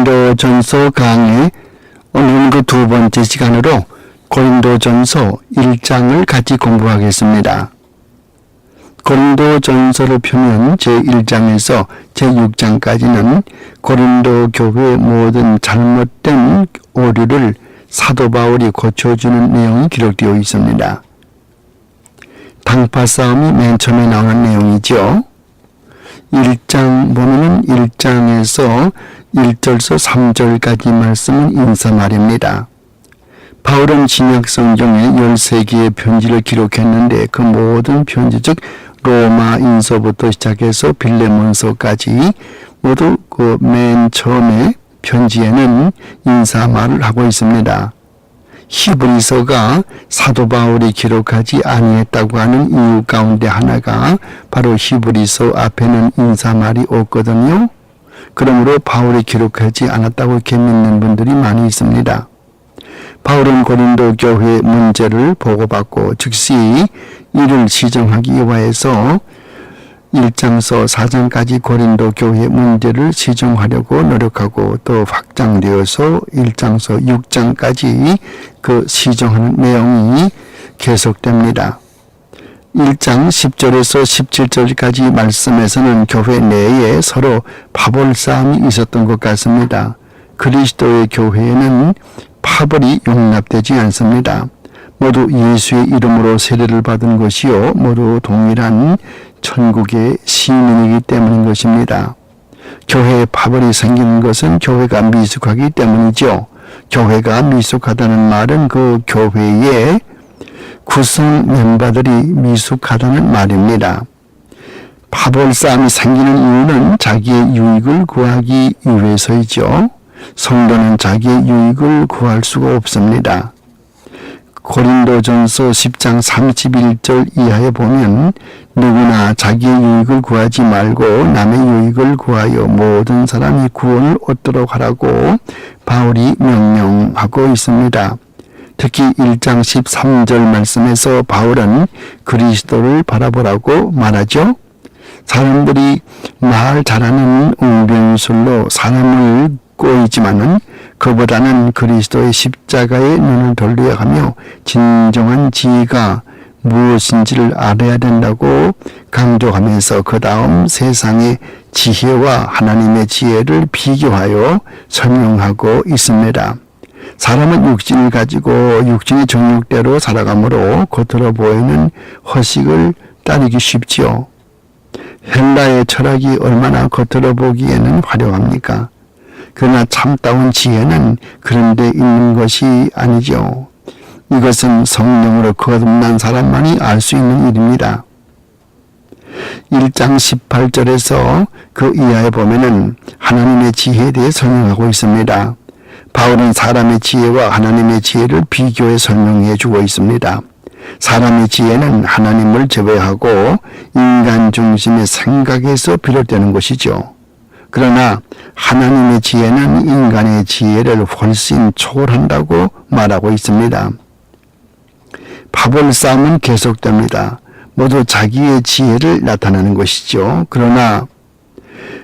고린도전서 강의, 오늘은 그 두 번째 시간으로 고린도전서 1장을 같이 공부하겠습니다. 고린도전서를 펴면 제1장에서 제6장까지는 고린도 교회의 모든 잘못된 오류를 사도 바울이 고쳐주는 내용이 기록되어 있습니다. 당파 싸움이 맨 처음에 나오는 내용이죠. 1장 보면은 1장에서 1절에서 3절까지 말씀은 인사말입니다. 바울은 신약 성경에 13개의 편지를 기록했는데 그 모든 편지, 즉 로마인서부터 시작해서 빌레몬서까지 모두 그 맨 처음에 편지에는 인사말을 하고 있습니다. 히브리서가 사도 바울이 기록하지 아니했다고 하는 이유 가운데 하나가 바로 히브리서 앞에는 인사말이 없거든요. 그러므로 바울이 기록하지 않았다고 이렇게 믿는 분들이 많이 있습니다. 바울은 고린도 교회의 문제를 보고받고 즉시 이를 시정하기 위해서 1장서 4장까지 고린도 교회의 문제를 시정하려고 노력하고 또 확장되어서 1장서 6장까지 그 시정하는 내용이 계속됩니다. 1장 10절에서 17절까지 말씀에서는 교회 내에 서로 파벌 싸움이 있었던 것 같습니다. 그리스도의 교회에는 파벌이 용납되지 않습니다. 모두 예수의 이름으로 세례를 받은 것이요 모두 동일한 천국의 시민이기 때문인 것입니다. 교회에 파벌이 생기는 것은 교회가 미숙하기 때문이죠. 교회가 미숙하다는 말은 그 교회의 구성 멤버들이 미숙하다는 말입니다. 파벌 싸움이 생기는 이유는 자기의 유익을 구하기 위해서이죠. 성도는 자기의 유익을 구할 수가 없습니다. 고린도전서 10장 31절 이하에 보면 누구나 자기의 유익을 구하지 말고 남의 유익을 구하여 모든 사람이 구원을 얻도록 하라고 바울이 명령하고 있습니다. 특히 1장 13절 말씀에서 바울은 그리스도를 바라보라고 말하죠. 사람들이 말 잘하는 웅변술로 사람을 꼬이지만은 그보다는 그리스도의 십자가에 눈을 돌려야 하며 진정한 지혜가 무엇인지를 알아야 된다고 강조하면서 그 다음 세상의 지혜와 하나님의 지혜를 비교하여 설명하고 있습니다. 사람은 육신을 가지고 육신의 정욕대로 살아가므로 겉으로 보이는 허식을 따르기 쉽지요. 헬라의 철학이 얼마나 겉으로 보기에는 화려합니까? 그러나 참다운 지혜는 그런 데 있는 것이 아니죠. 이것은 성령으로 거듭난 사람만이 알 수 있는 일입니다. 1장 18절에서 그 이하에 보면은 하나님의 지혜에 대해 설명하고 있습니다. 바울은 사람의 지혜와 하나님의 지혜를 비교해 설명해 주고 있습니다. 사람의 지혜는 하나님을 제외하고 인간 중심의 생각에서 비롯되는 것이죠. 그러나 하나님의 지혜는 인간의 지혜를 훨씬 초월한다고 말하고 있습니다. 파벌 싸움은 계속됩니다. 모두 자기의 지혜를 나타내는 것이죠. 그러나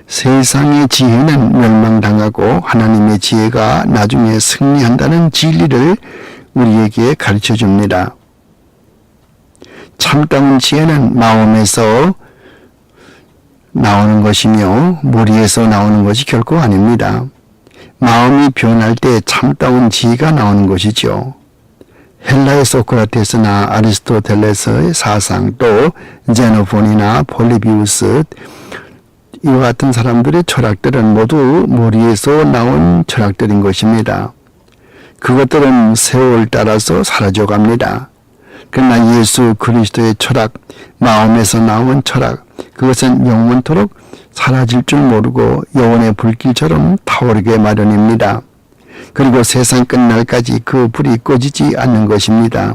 세상의 지혜는 멸망당하고 하나님의 지혜가 나중에 승리한다는 진리를 우리에게 가르쳐 줍니다. 참다운 지혜는 마음에서 나오는 것이며 무리에서 나오는 것이 결코 아닙니다. 마음이 변할 때 참다운 지혜가 나오는 것이죠. 헬라의 소크라테스나 아리스토텔레스의 사상, 또 제노폰이나 폴리비우스 이와 같은 사람들의 철학들은 모두 무리에서 나온 철학들인 것입니다. 그것들은 세월 따라서 사라져갑니다. 그러나 예수 그리스도의 철학, 마음에서 나온 철학, 그것은 영원토록 사라질 줄 모르고 영원의 불길처럼 타오르게 마련입니다. 그리고 세상 끝날까지 그 불이 꺼지지 않는 것입니다.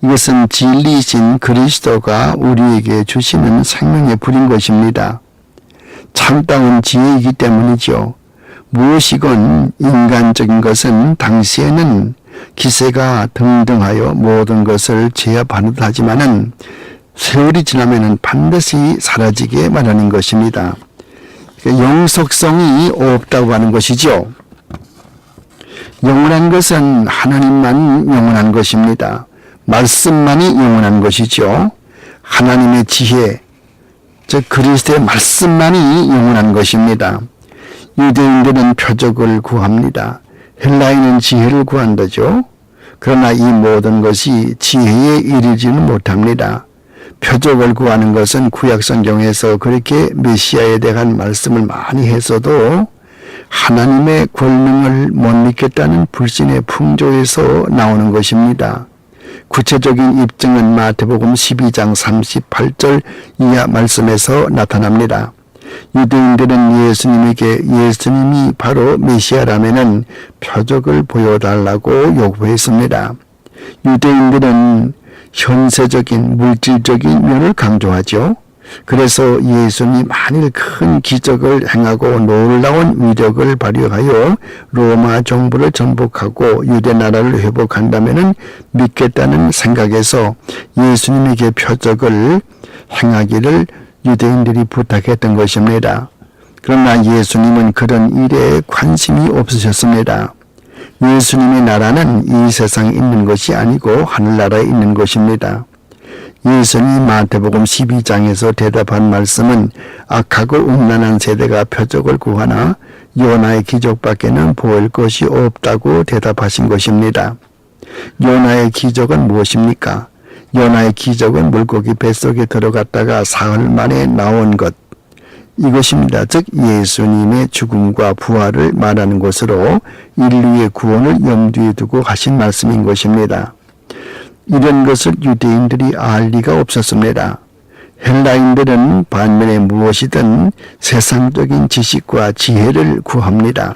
이것은 진리이신 그리스도가 우리에게 주시는 생명의 불인 것입니다. 참다운 지혜이기 때문이죠. 무엇이건 인간적인 것은 당시에는 기세가 등등하여 모든 것을 제압하는 듯 하지만은 세월이 지나면은 반드시 사라지게 마련인 것입니다. 영속성이 없다고 하는 것이죠. 영원한 것은 하나님만 영원한 것입니다. 말씀만이 영원한 것이죠. 하나님의 지혜, 즉 그리스도의 말씀만이 영원한 것입니다. 유대인들은 표적을 구합니다. 헬라인은 지혜를 구한다죠. 그러나 이 모든 것이 지혜에 이르지는 못합니다. 표적을 구하는 것은 구약성경에서 그렇게 메시아에 대한 말씀을 많이 했어도 하나님의 권능을 못 믿겠다는 불신의 풍조에서 나오는 것입니다. 구체적인 입증은 마태복음 12장 38절 이하 말씀에서 나타납니다. 유대인들은 예수님에게 예수님이 바로 메시아라면은 표적을 보여달라고 요구했습니다. 유대인들은 현세적인 물질적인 면을 강조하죠. 그래서 예수님이 만일 큰 기적을 행하고 놀라운 위력을 발휘하여 로마 정부를 전복하고 유대 나라를 회복한다면 믿겠다는 생각에서 예수님에게 표적을 행하기를 유대인들이 부탁했던 것입니다. 그러나 예수님은 그런 일에 관심이 없으셨습니다. 예수님의 나라는 이 세상에 있는 것이 아니고 하늘나라에 있는 것입니다. 예수님이 마태복음 12장에서 대답한 말씀은 악하고 음란한 세대가 표적을 구하나 요나의 기적밖에는 보일 것이 없다고 대답하신 것입니다. 요나의 기적은 무엇입니까? 요나의 기적은 물고기 뱃속에 들어갔다가 사흘 만에 나온 것, 이것입니다. 즉 예수님의 죽음과 부활을 말하는 것으로 인류의 구원을 염두에 두고 하신 말씀인 것입니다. 이런 것을 유대인들이 알 리가 없었습니다. 헬라인들은 반면에 무엇이든 세상적인 지식과 지혜를 구합니다.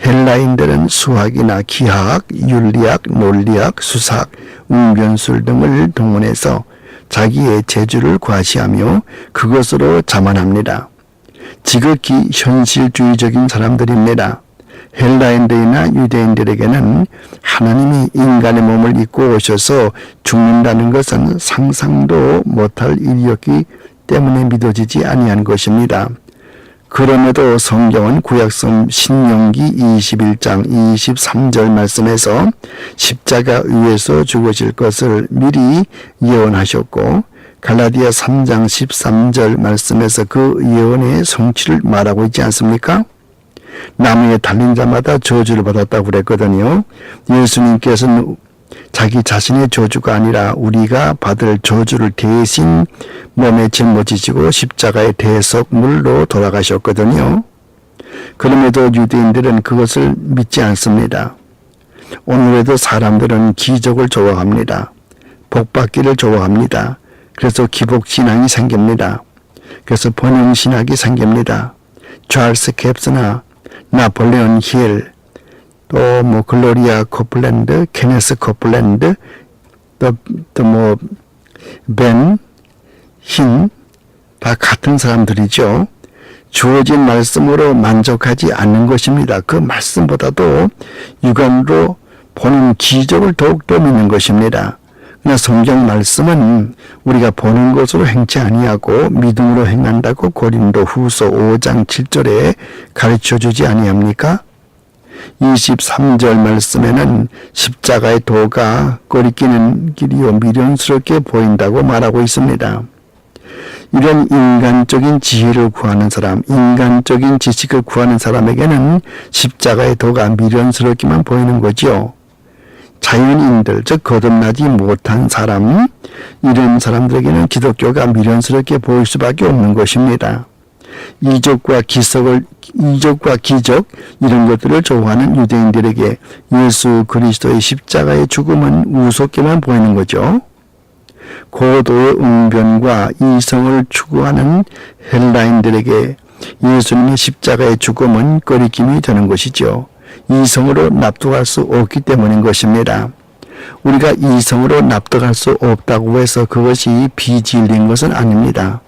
헬라인들은 수학이나 기하학, 윤리학, 논리학, 수사학, 웅변술 등을 동원해서 자기의 재주를 과시하며 그것으로 자만합니다. 지극히 현실주의적인 사람들입니다. 헬라인들이나 유대인들에게는 하나님이 인간의 몸을 입고 오셔서 죽는다는 것은 상상도 못할 일이었기 때문에 믿어지지 아니한 것입니다. 그럼에도 성경은 구약성 신명기 21장 23절 말씀에서 십자가 위에서 죽으실 것을 미리 예언하셨고 갈라디아 3장 13절 말씀에서 그 예언의 성취를 말하고 있지 않습니까? 나무에 달린 자마다 저주를 받았다고 그랬거든요. 예수님께서는 자기 자신의 저주가 아니라 우리가 받을 저주를 대신 몸에 짊어지시고 십자가의 대속물로 돌아가셨거든요. 그럼에도 유대인들은 그것을 믿지 않습니다. 오늘에도 사람들은 기적을 좋아합니다. 복받기를 좋아합니다. 그래서 기복신앙이 생깁니다. 그래서 번영신학이 생깁니다. 찰스 캡스나 나폴레온 힐, 또 글로리아 코플랜드, 케네스 코플랜드, 또 벤, 흰, 다 같은 사람들이죠. 주어진 말씀으로 만족하지 않는 것입니다. 그 말씀보다도 육안으로 보는 기적을 더욱더 믿는 것입니다. 그러나 성경 말씀은 우리가 보는 것으로 행치 아니하고 믿음으로 행한다고 고린도 후서 5장 7절에 가르쳐주지 아니합니까? 23절 말씀에는 십자가의 도가 꺼리끼는 길이요 미련스럽게 보인다고 말하고 있습니다. 이런 인간적인 지혜를 구하는 사람, 인간적인 지식을 구하는 사람에게는 십자가의 도가 미련스럽기만 보이는 거죠. 자연인들, 즉 거듭나지 못한 사람, 이런 사람들에게는 기독교가 미련스럽게 보일 수밖에 없는 것입니다. 이적과 기적 이런 것들을 좋아하는 유대인들에게 예수 그리스도의 십자가의 죽음은 우습게만 보이는 거죠. 고도의 응변과 이성을 추구하는 헬라인들에게 예수님의 십자가의 죽음은 꺼리낌이 되는 것이죠. 이성으로 납득할 수 없기 때문인 것입니다. 우리가 이성으로 납득할 수 없다고 해서 그것이 비진리인 것은 아닙니다.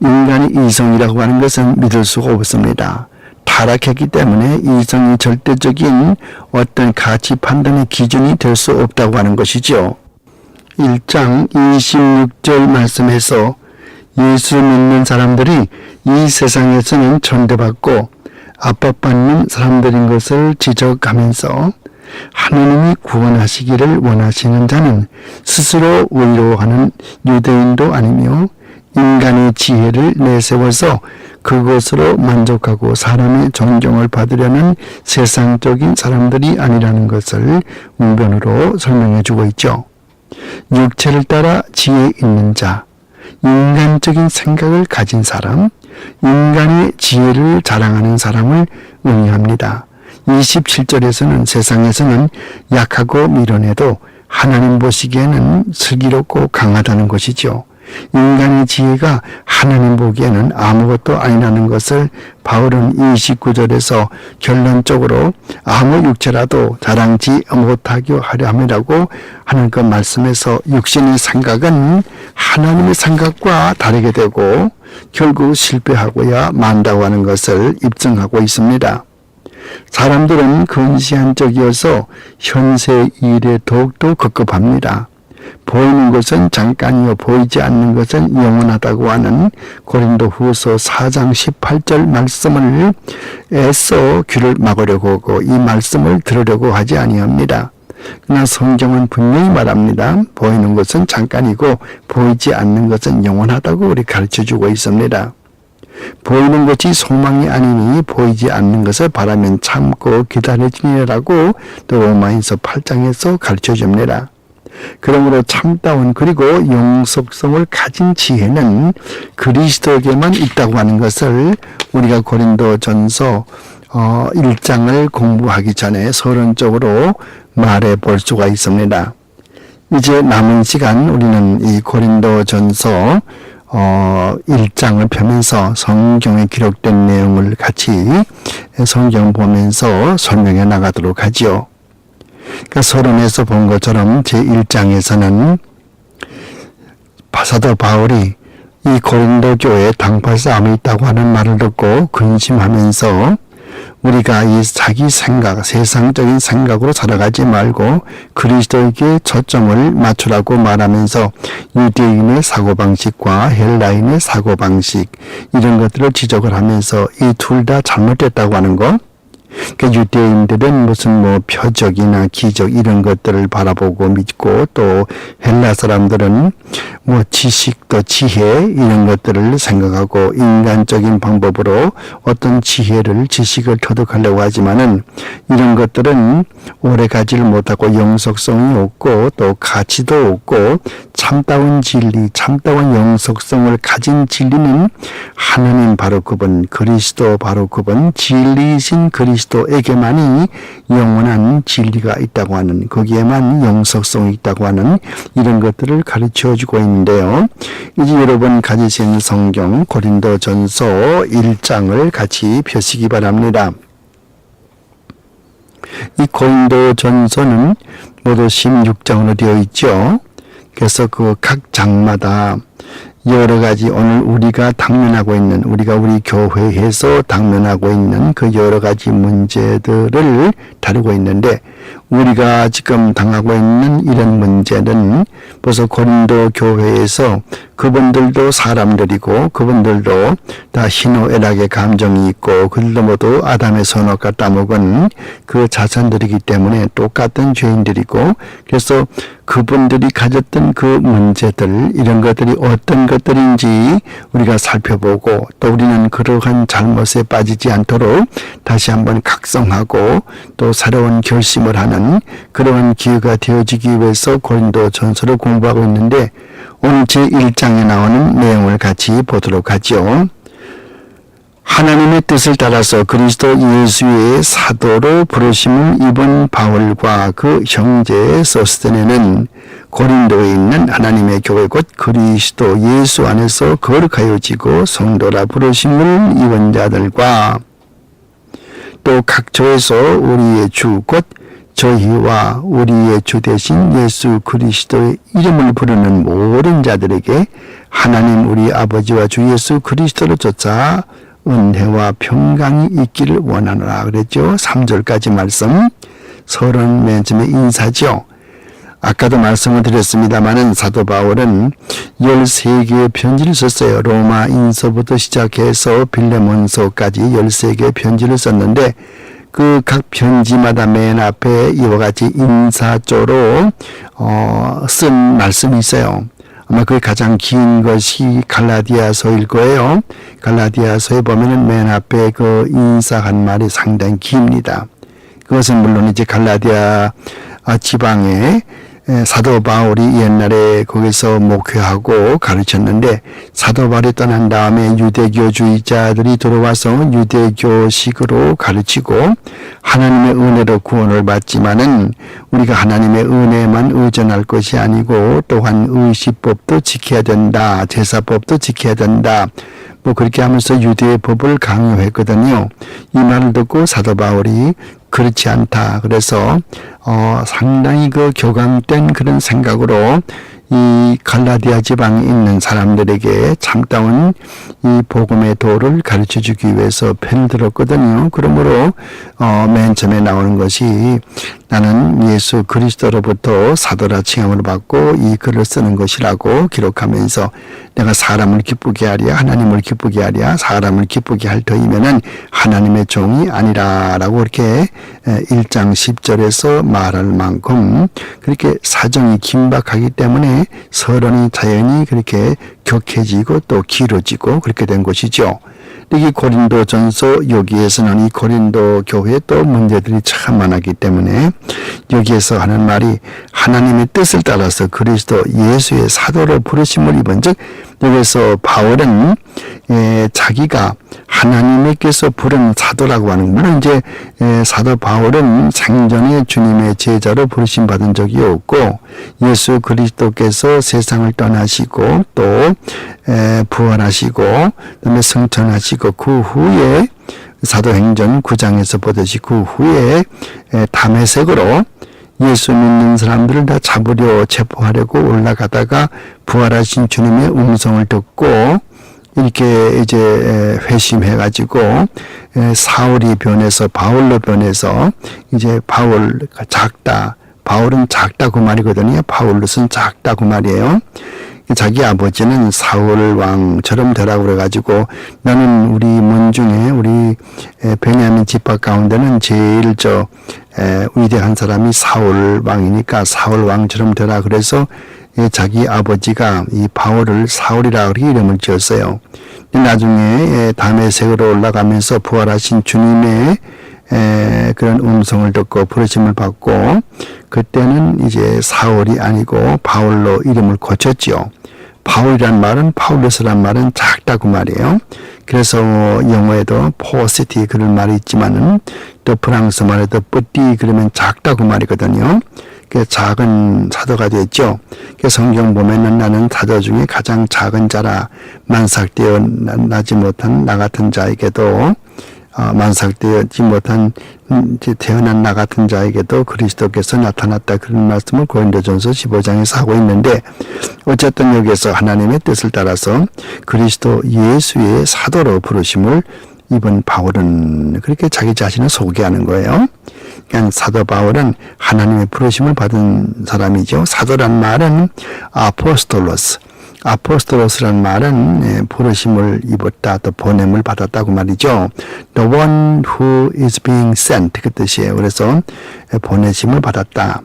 인간의 이성이라고 하는 것은 믿을 수가 없습니다. 타락했기 때문에 이성이 절대적인 어떤 가치 판단의 기준이 될 수 없다고 하는 것이죠. 1장 26절 말씀에서 예수 믿는 사람들이 이 세상에서는 천대받고 압박받는 사람들인 것을 지적하면서 하나님이 구원하시기를 원하시는 자는 스스로 의로워하는 유대인도 아니며 인간의 지혜를 내세워서 그것으로 만족하고 사람의 존경을 받으려는 세상적인 사람들이 아니라는 것을 웅변으로 설명해 주고 있죠. 육체를 따라 지혜 있는 자, 인간적인 생각을 가진 사람, 인간의 지혜를 자랑하는 사람을 의미합니다. 27절에서는 세상에서는 약하고 미련해도 하나님 보시기에는 슬기롭고 강하다는 것이죠. 인간의 지혜가 하나님 보기에는 아무것도 아니라는 것을 바울은 29절에서 결론적으로 아무 육체라도 자랑지 못하게 하려 함이라고 하는 그 말씀에서 육신의 생각은 하나님의 생각과 다르게 되고 결국 실패하고야 만다고 하는 것을 입증하고 있습니다. 사람들은 근시안적이어서 현세 일에 더욱더 급급합니다. 보이는 것은 잠깐이요 보이지 않는 것은 영원하다고 하는 고린도 후서 4장 18절 말씀을 애써 귀를 막으려고 하고 이 말씀을 들으려고 하지 아니합니다. 그러나 성경은 분명히 말합니다. 보이는 것은 잠깐이고 보이지 않는 것은 영원하다고 우리 가르쳐주고 있습니다. 보이는 것이 소망이 아니니 보이지 않는 것을 바라면 참고 기다려지니라고 또 로마인서 8장에서 가르쳐줍니다. 그러므로 참다운 그리고 영속성을 가진 지혜는 그리스도에게만 있다고 하는 것을 우리가 고린도전서 1장을 공부하기 전에 서론적으로 말해 볼 수가 있습니다. 이제 남은 시간 우리는 이 고린도전서 1장을 펴면서 성경에 기록된 내용을 같이 성경 보면서 설명해 나가도록 하지요. 그러니까 서론에서 본 것처럼 제1장에서는 사도 바울이 이 고린도 교회에 당파 싸움이 있다고 하는 말을 듣고 근심하면서 우리가 이 자기 생각, 세상적인 생각으로 살아가지 말고 그리스도에게 초점을 맞추라고 말하면서 유대인의 사고방식과 헬라인의 사고방식 이런 것들을 지적을 하면서 이 둘 다 잘못됐다고 하는 것. 그러니까 유대인들은 무슨 표적이나 기적 이런 것들을 바라보고 믿고 또 헬라 사람들은 지식도 지혜 이런 것들을 생각하고 인간적인 방법으로 어떤 지혜를 지식을 터득하려고 하지만은 이런 것들은 오래 가지를 못하고 영속성이 없고 또 가치도 없고 참다운 진리, 참다운 영속성을 가진 진리는 하나님 바로 그분 그리스도 바로 그분 진리이신 그리스도에게만이 영원한 진리가 있다고 하는 거기에만 영속성이 있다고 하는 이런 것들을 가르쳐 주고 있는데요. 이제 여러분 가지신 성경 고린도전서 1장을 같이 펴시기 바랍니다. 이 고린도전서는 모두 16장으로 되어 있죠. 그래서 그 각 장마다 여러 가지 오늘 우리가 당면하고 있는 우리가 우리 교회에서 당면하고 있는 그 여러 가지 문제들을 다루고 있는데 우리가 지금 당하고 있는 이런 문제는 벌써 고린도 교회에서 그분들도 사람들이고 그분들도 다 희노애락의 감정이 있고 그들도 모두 아담의 선악과 따먹은 그 자손들이기 때문에 똑같은 죄인들이고 그래서 그분들이 가졌던 그 문제들 이런 것들이 어떤 것들인지 우리가 살펴보고 또 우리는 그러한 잘못에 빠지지 않도록 다시 한번 각성하고 또 새로운 결심을 하는 그러한 기회가 되어지기 위해서 고린도 전서를 공부하고 있는데 오늘 제1장에 나오는 내용을 같이 보도록 하죠. 하나님의 뜻을 따라서 그리스도 예수의 사도로 부르심을 입은 바울과 그 형제 소스테네는 고린도에 있는 하나님의 교회 곧 그리스도 예수 안에서 거룩하여지고 성도라 부르심을 입은 자들과 또 각처에서 우리의 주 곧 저희와 우리의 주 되신 예수 그리스도의 이름을 부르는 모든 자들에게 하나님 우리 아버지와 주 예수 그리스도를 쫓아 은혜와 평강이 있기를 원하노라 그랬죠. 3절까지 말씀 서론 맨 처음에 인사죠. 아까도 말씀을 드렸습니다마는 사도 바울은 13개의 편지를 썼어요. 로마인서부터 시작해서 빌레몬서까지 13개의 편지를 썼는데 그 각 편지마다 맨 앞에 이와 같이 인사조로 쓴 말씀이 있어요. 아마 그게 가장 긴 것이 갈라디아서일 거예요. 갈라디아서에 보면은 맨 앞에 그 인사한 말이 상당히 깁니다. 그것은 물론 이제 갈라디아 지방에 사도 바울이 옛날에 거기서 목회하고 가르쳤는데, 사도 바울이 떠난 다음에 유대교주의자들이 들어와서 유대교식으로 가르치고 하나님의 은혜로 구원을 받지만은 우리가 하나님의 은혜만 의존할 것이 아니고 또한 의식법도 지켜야 된다, 제사법도 지켜야 된다, 뭐 그렇게 하면서 유대의 법을 강요했거든요. 이 말을 듣고 사도 바울이 그렇지 않다, 그래서 상당히 그 교감된 그런 생각으로 이 갈라디아 지방에 있는 사람들에게 참다운 이 복음의 도를 가르쳐주기 위해서 펜을 들었거든요. 그러므로 맨 처음에 나오는 것이 나는 예수 그리스도로부터 사도라 칭함을 받고 이 글을 쓰는 것이라고 기록하면서, 내가 사람을 기쁘게 하랴 하나님을 기쁘게 하랴 사람을 기쁘게 할 터이면은 하나님의 종이 아니라라고 이렇게 1장 10절에서 말할 만큼 그렇게 사정이 긴박하기 때문에 서론이 자연히 그렇게 격해지고 또 길어지고 그렇게 된 것이죠. 이 고린도전서, 여기에서는 이 고린도 교회에 또 문제들이 참 많았기 때문에 여기에서 하는 말이 하나님의 뜻을 따라서 그리스도 예수의 사도로 부르심을 입은 즉, 여기서 바울은 자기가 하나님께서 부른 사도라고 하는, 물론 이제 사도 바울은 생전에 주님의 제자로 부르심 받은 적이 없고, 예수 그리스도께서 세상을 떠나시고 또 부활하시고 그다음에 승천하시고 그 후에 사도행전 9장에서 보듯이 그 후에 다메섹으로 예수 믿는 사람들을 다 잡으려 체포하려고 올라가다가 부활하신 주님의 음성을 듣고 이렇게 이제 회심해가지고 사울이 변해서 바울로 변해서 이제 바울 작다, 바울은 작다 그 말이거든요. 바울로서는 작다 그 말이에요. 자기 아버지는 사울 왕처럼 되라고 그래가지고, 나는 우리 문중에 우리 베냐민 지파 가운데는 제일 위대한 사람이 사울 왕이니까 사울 왕처럼 되라 그래서 자기 아버지가 이 바울을 사울이라 그렇게 이름을 지었어요. 나중에 다메섹으로 올라가면서 부활하신 주님의 그런 음성을 듣고 부르심을 받고, 그때는 이제 사울이 아니고 바울로 이름을 고쳤지요. 바울이란 말은, 파울로스란 말은 작다고 말이에요. 그래서 영어에도 포시티 그런 말이 있지만은 또 프랑스 말에도 뿌띠 그러면 작다고 말이거든요. 그 작은 사도가 됐죠. 그 성경 보면은 나는 사도 중에 가장 작은 자라, 만삭되어 나지 못한 나 같은 자에게도 만삭되지 못한 태어난 나 같은 자에게도 그리스도께서 나타났다, 그런 말씀을 고린도전서 15장에서 하고 있는데, 어쨌든 여기에서 하나님의 뜻을 따라서 그리스도 예수의 사도로 부르심을 입은 바울은 그렇게 자기 자신을 소개하는 거예요. 그러니까 사도 바울은 하나님의 부르심을 받은 사람이죠. 사도란 말은 아포스톨로스, 아포스톨로스란 말은 부르심을 입었다, 또 보냄을 받았다고 말이죠. The one who is being sent, 그 뜻이에요. 그래서 보내심을 받았다.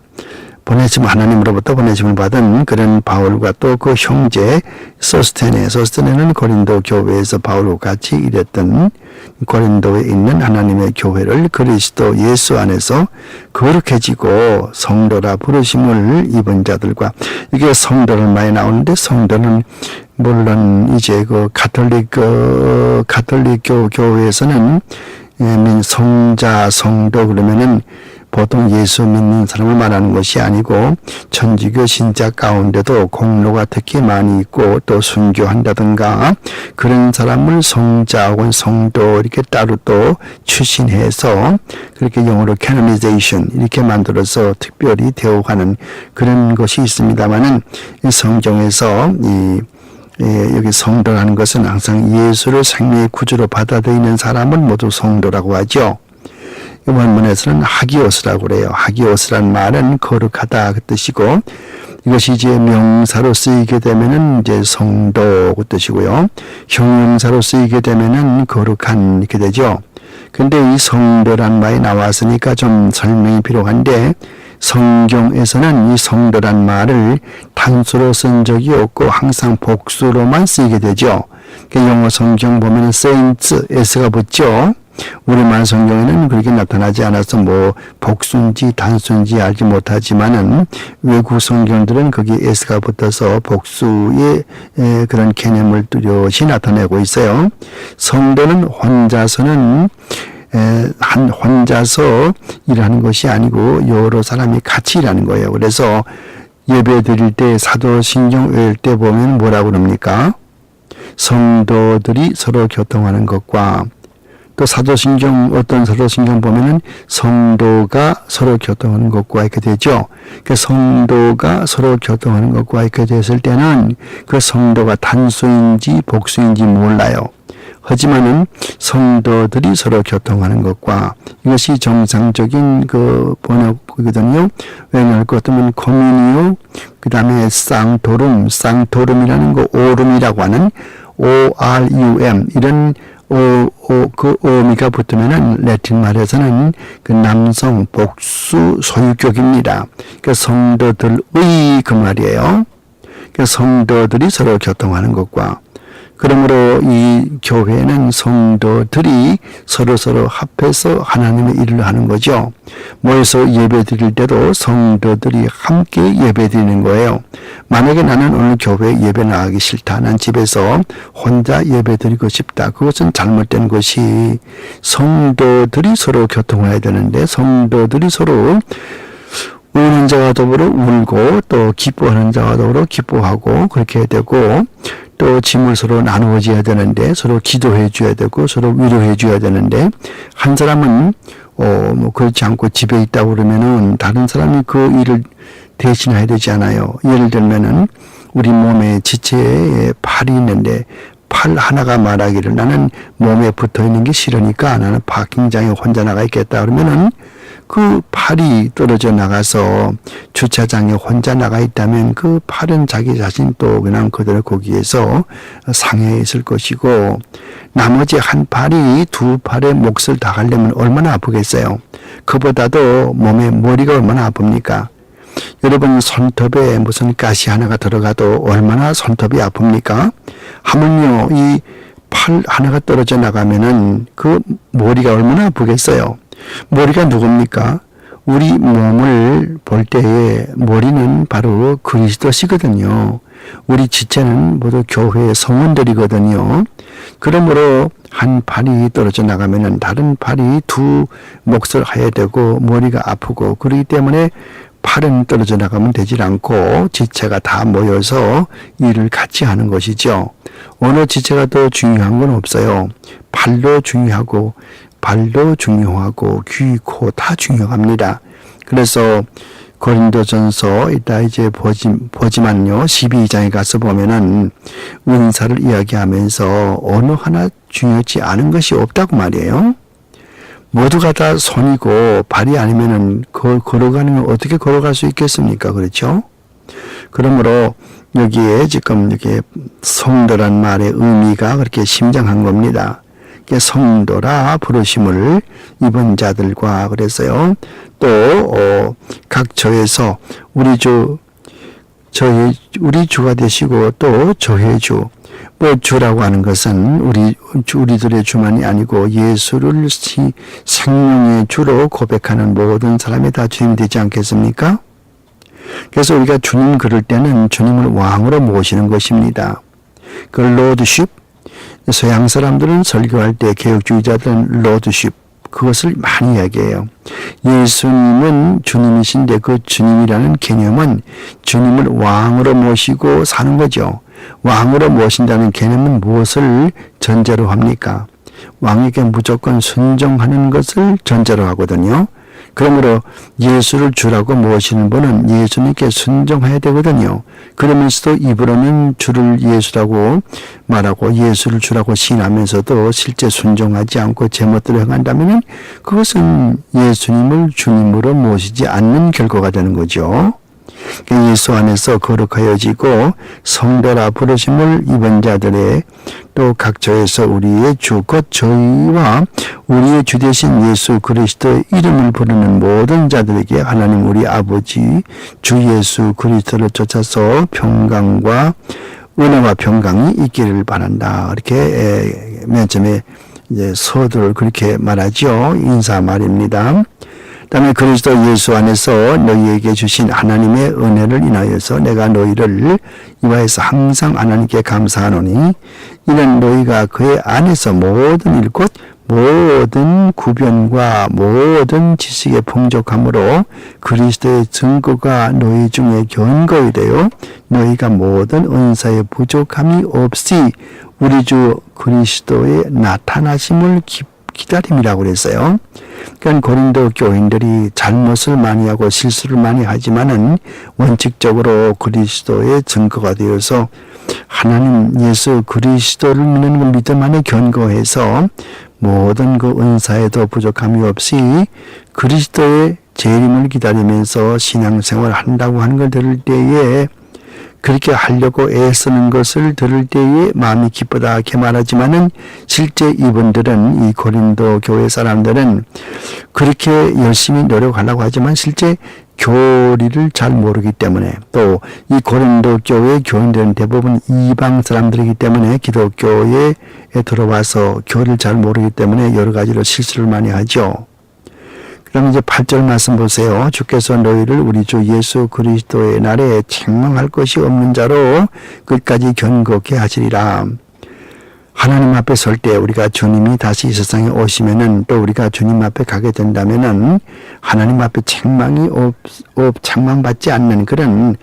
보내심, 하나님으로부터 보내심을 받은 그런 바울과 또 그 형제 소스테네는 고린도 교회에서 바울과 같이 일했던, 고린도에 있는 하나님의 교회를 그리스도 예수 안에서 거룩해지고 성도라 부르심을 입은 자들과, 이게 성도를 많이 나오는데, 성도는 물론 이제 그 가톨릭 교회에서는 성자, 성도 그러면은 보통 예수 믿는 사람을 말하는 것이 아니고, 천주교 신자 가운데도 공로가 특히 많이 있고 또 순교한다든가 그런 사람을 성자 혹은 성도 이렇게 따로 또 추신해서 그렇게 영어로 canonization 이렇게 만들어서 특별히 대우하는 그런 것이 있습니다만은, 성경에서 여기 성도라는 것은 항상 예수를 생명의 구주로 받아들이는 사람을 모두 성도라고 하죠. 원문에서는 하기오스라고 그래요. 하기오스란 말은 거룩하다 그 뜻이고, 이것이 이제 명사로 쓰이게 되면은 이제 성도 그 뜻이고요. 형용사로 쓰이게 되면은 거룩한 이렇게 되죠. 근데 이 성도란 말이 나왔으니까 좀 설명이 필요한데, 성경에서는 이 성도란 말을 단수로 쓴 적이 없고 항상 복수로만 쓰이게 되죠. 영어 성경 보면 saints, s가 붙죠. 우리말 성경에는 그렇게 나타나지 않아서 뭐 복수인지 단수인지 알지 못하지만은 외국 성경들은 거기 s가 붙어서 복수의 그런 개념을 뚜렷이 나타내고 있어요. 성도는 혼자서는 혼자서 일하는 것이 아니고 여러 사람이 같이 일하는 거예요. 그래서 예배 드릴 때 사도신경 외울 때 보면 뭐라고 그럽니까? 성도들이 서로 교통하는 것과 또 사도신경 어떤 사도신경 보면은 성도가 서로 교통하는 것과 이렇게 되죠. 그 성도가 서로 교통하는 것과 이렇게 됐을 때는 그 성도가 단수인지 복수인지 몰라요. 하지만은 성도들이 서로 교통하는 것과 이것이 정상적인 그 번역이거든요. 왜냐할 것 같으면 코미니오, 그 다음에 쌍토름이라는 거 오름이라고 하는 ORUM 이런 그 어미가 붙으면은 라틴 말에서는 그 남성 복수 소유격입니다. 그 성도들의 그 말이에요. 그 성도들이 서로 교통하는 것과 그러므로 이 교회는 성도들이 서로 합해서 하나님의 일을 하는 거죠. 모여서 예배 드릴 때도 성도들이 함께 예배 드리는 거예요. 만약에 나는 오늘 교회에 예배 나가기 싫다. 난 집에서 혼자 예배 드리고 싶다. 그것은 잘못된 것이 성도들이 서로 교통해야 되는데 성도들이 서로 우는 자와 더불어 울고 또 기뻐하는 자와 더불어 기뻐하고 그렇게 해야 되고 또 짐을 서로 나누어줘야 되는데 서로 기도해 줘야 되고 서로 위로해 줘야 되는데 한 사람은 뭐 그렇지 않고 집에 있다고 그러면은 다른 사람이 그 일을 대신해야 되잖아요. 예를 들면은 우리 몸에 지체에 팔이 있는데 팔 하나가 말하기를 나는 몸에 붙어 있는 게 싫으니까 나는 파킹장에 혼자 나가 있겠다 그러면은 그 팔이 떨어져 나가서 주차장에 혼자 나가 있다면 그 팔은 자기 자신 또 그냥 그대로 거기에서 상해 있을 것이고 나머지 한 팔이 두 팔의 몫을 다 하려면 얼마나 아프겠어요. 그보다도 몸에 머리가 얼마나 아픕니까? 여러분 손톱에 무슨 가시 하나가 들어가도 얼마나 손톱이 아픕니까? 하물며 이 팔 하나가 떨어져 나가면은 그 머리가 얼마나 아프겠어요. 머리가 누굽니까? 우리 몸을 볼 때에 머리는 바로 그리스도시거든요. 우리 지체는 모두 교회의 성원들이거든요. 그러므로 한 팔이 떨어져 나가면은 다른 팔이 두 몫을 해야 되고 머리가 아프고 그렇기 때문에 팔은 떨어져 나가면 되질 않고 지체가 다 모여서 일을 같이 하는 것이죠. 어느 지체가 더 중요한 건 없어요. 팔도 중요하고 발도 중요하고 귀, 코 다 중요합니다. 그래서 고린도전서 이따 이제 보지만요 12장에 가서 보면은 은사를 이야기하면서 어느 하나 중요하지 않은 것이 없다고 말이에요. 모두가 다 손이고 발이 아니면은 걸어가는 건 어떻게 걸어갈 수 있겠습니까? 그렇죠? 그러므로 여기에 지금 이렇게 성도란 말의 의미가 그렇게 심장한 겁니다. 성도라 부르심을 입은 자들과 그래서요. 또 각 처에서 우리 주가 되시고 또 저의 주. 뭐 주라고 하는 것은 우리들의 주만이 아니고 예수를 생명의 주로 고백하는 모든 사람이 다 주님이 되지 않겠습니까? 그래서 우리가 주님 그럴 때는 주님을 왕으로 모시는 것입니다. 그 로드십, 서양 사람들은 설교할 때 개혁주의자들은 로드십 그것을 많이 이야기해요. 예수님은 주님이신데 그 주님이라는 개념은 주님을 왕으로 모시고 사는 거죠. 왕으로 모신다는 개념은 무엇을 전제로 합니까? 왕에게 무조건 순종하는 것을 전제로 하거든요. 그러므로 예수를 주라고 모시는 분은 예수님께 순종해야 되거든요. 그러면서도 입으로는 주를 예수라고 말하고 예수를 주라고 시인하면서도 실제 순종하지 않고 제멋대로 행한다면 그것은 예수님을 주님으로 모시지 않는 결과가 되는 거죠. 예수 안에서 거룩하여지고 성도라 부르심을 입은 자들의 또 각처에서 우리의 주 곧 저희와 우리의 주 되신 예수 그리스도의 이름을 부르는 모든 자들에게 하나님 우리 아버지 주 예수 그리스도를 쫓아서 평강과 은혜와 평강이 있기를 바란다. 이렇게 맨 처음에 이제 서두를 그렇게 말하죠. 인사 말입니다. 다음에 그리스도 예수 안에서 너희에게 주신 하나님의 은혜를 인하여서 내가 너희를 이와에서 항상 하나님께 감사하노니 이는 너희가 그의 안에서 모든 일 곧 모든 구변과 모든 지식의 풍족함으로 그리스도의 증거가 너희 중에 견고히 되어 너희가 모든 은사의 부족함이 없이 우리 주 그리스도의 나타나심을 기다림이라고 그랬어요. 그러니까 고린도 교인들이 잘못을 많이 하고 실수를 많이 하지만은 원칙적으로 그리스도의 증거가 되어서 하나님 예수 그리스도를 믿는 그 믿음 안에 견고해서 모든 그 은사에도 부족함이 없이 그리스도의 재림을 기다리면서 신앙생활을 한다고 하는 걸 들을 때에 그렇게 하려고 애쓰는 것을 들을 때에 마음이 기쁘다 이렇게 말하지만은 실제 이분들은 이 고린도 교회 사람들은 그렇게 열심히 노력하려고 하지만 실제 교리를 잘 모르기 때문에 또 이 고린도 교회 교인들은 대부분 이방 사람들이기 때문에 기독교에 들어와서 교리를 잘 모르기 때문에 여러 가지로 실수를 많이 하죠. 그럼 이제 8절 말씀 보세요. 주께서 너희를 우리 주 예수 그리스도의 날에 책망할 것이 없는 자로 끝까지 견고케 하시리라. 하나님 앞에 설 때 우리가 주님이 다시 이 세상에 오시면은 또 우리가 주님 앞에 가게 된다면은 하나님 앞에 책망받지 않는 그런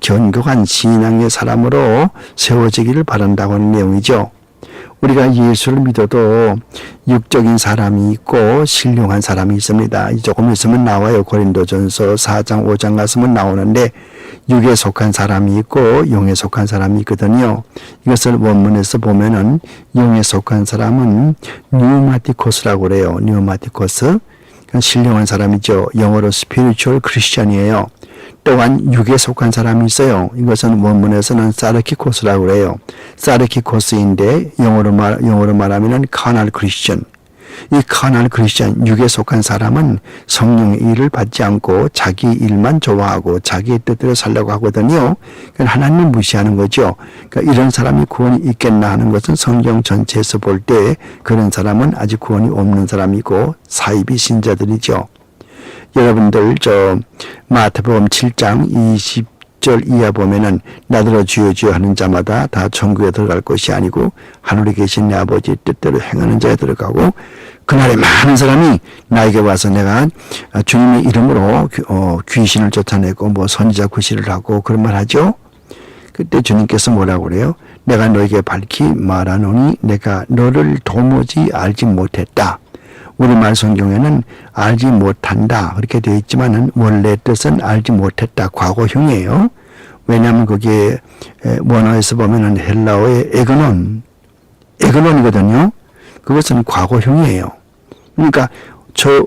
견고한 신앙의 사람으로 세워지기를 바란다고 하는 내용이죠. 우리가 예수를 믿어도 육적인 사람이 있고 신령한 사람이 있습니다. 조금 있으면 나와요. 고린도전서 4장 5장 가서는 나오는데 육에 속한 사람이 있고 영에 속한 사람이 있거든요. 이것을 원문에서 보면은 영에 속한 사람은 뉴마티코스라고 그래요. 뉴마티코스. 신령한 사람이죠. 영어로 spiritual Christian이에요. 또한 육에 속한 사람이 있어요. 이것은 원문에서는 사르키코스라고 그래요. 사르키코스인데 영어로 말하면은 카날 크리스천. 이 카날 크리스천 육에 속한 사람은 성령의 일을 받지 않고 자기 일만 좋아하고 자기의 뜻대로 살려고 하거든요. 그러니까 하나님을 무시하는 거죠. 그러니까 이런 사람이 구원이 있겠나 하는 것은 성경 전체에서 볼 때 그런 사람은 아직 구원이 없는 사람이고 사이비 신자들이죠. 여러분들 마태복음 7장 20절 이하 보면은 나더러 주여 주여 하는 자마다 다 천국에 들어갈 것이 아니고 하늘에 계신 내 아버지의 뜻대로 행하는 자에 들어가고 그날에 많은 사람이 나에게 와서 내가 주님의 이름으로 귀신을 쫓아내고 뭐 선지자 구실을 하고 그런 말 하죠. 그때 주님께서 뭐라고 그래요? 내가 너에게 밝히 말하노니 내가 너를 도무지 알지 못했다. 우리말 성경에는 알지 못한다 그렇게 되어 있지만은 원래 뜻은 알지 못했다 과거형이에요. 왜냐하면 그게 원어에서 보면은 헬라어의 에그논이거든요. 그것은 과거형이에요. 그러니까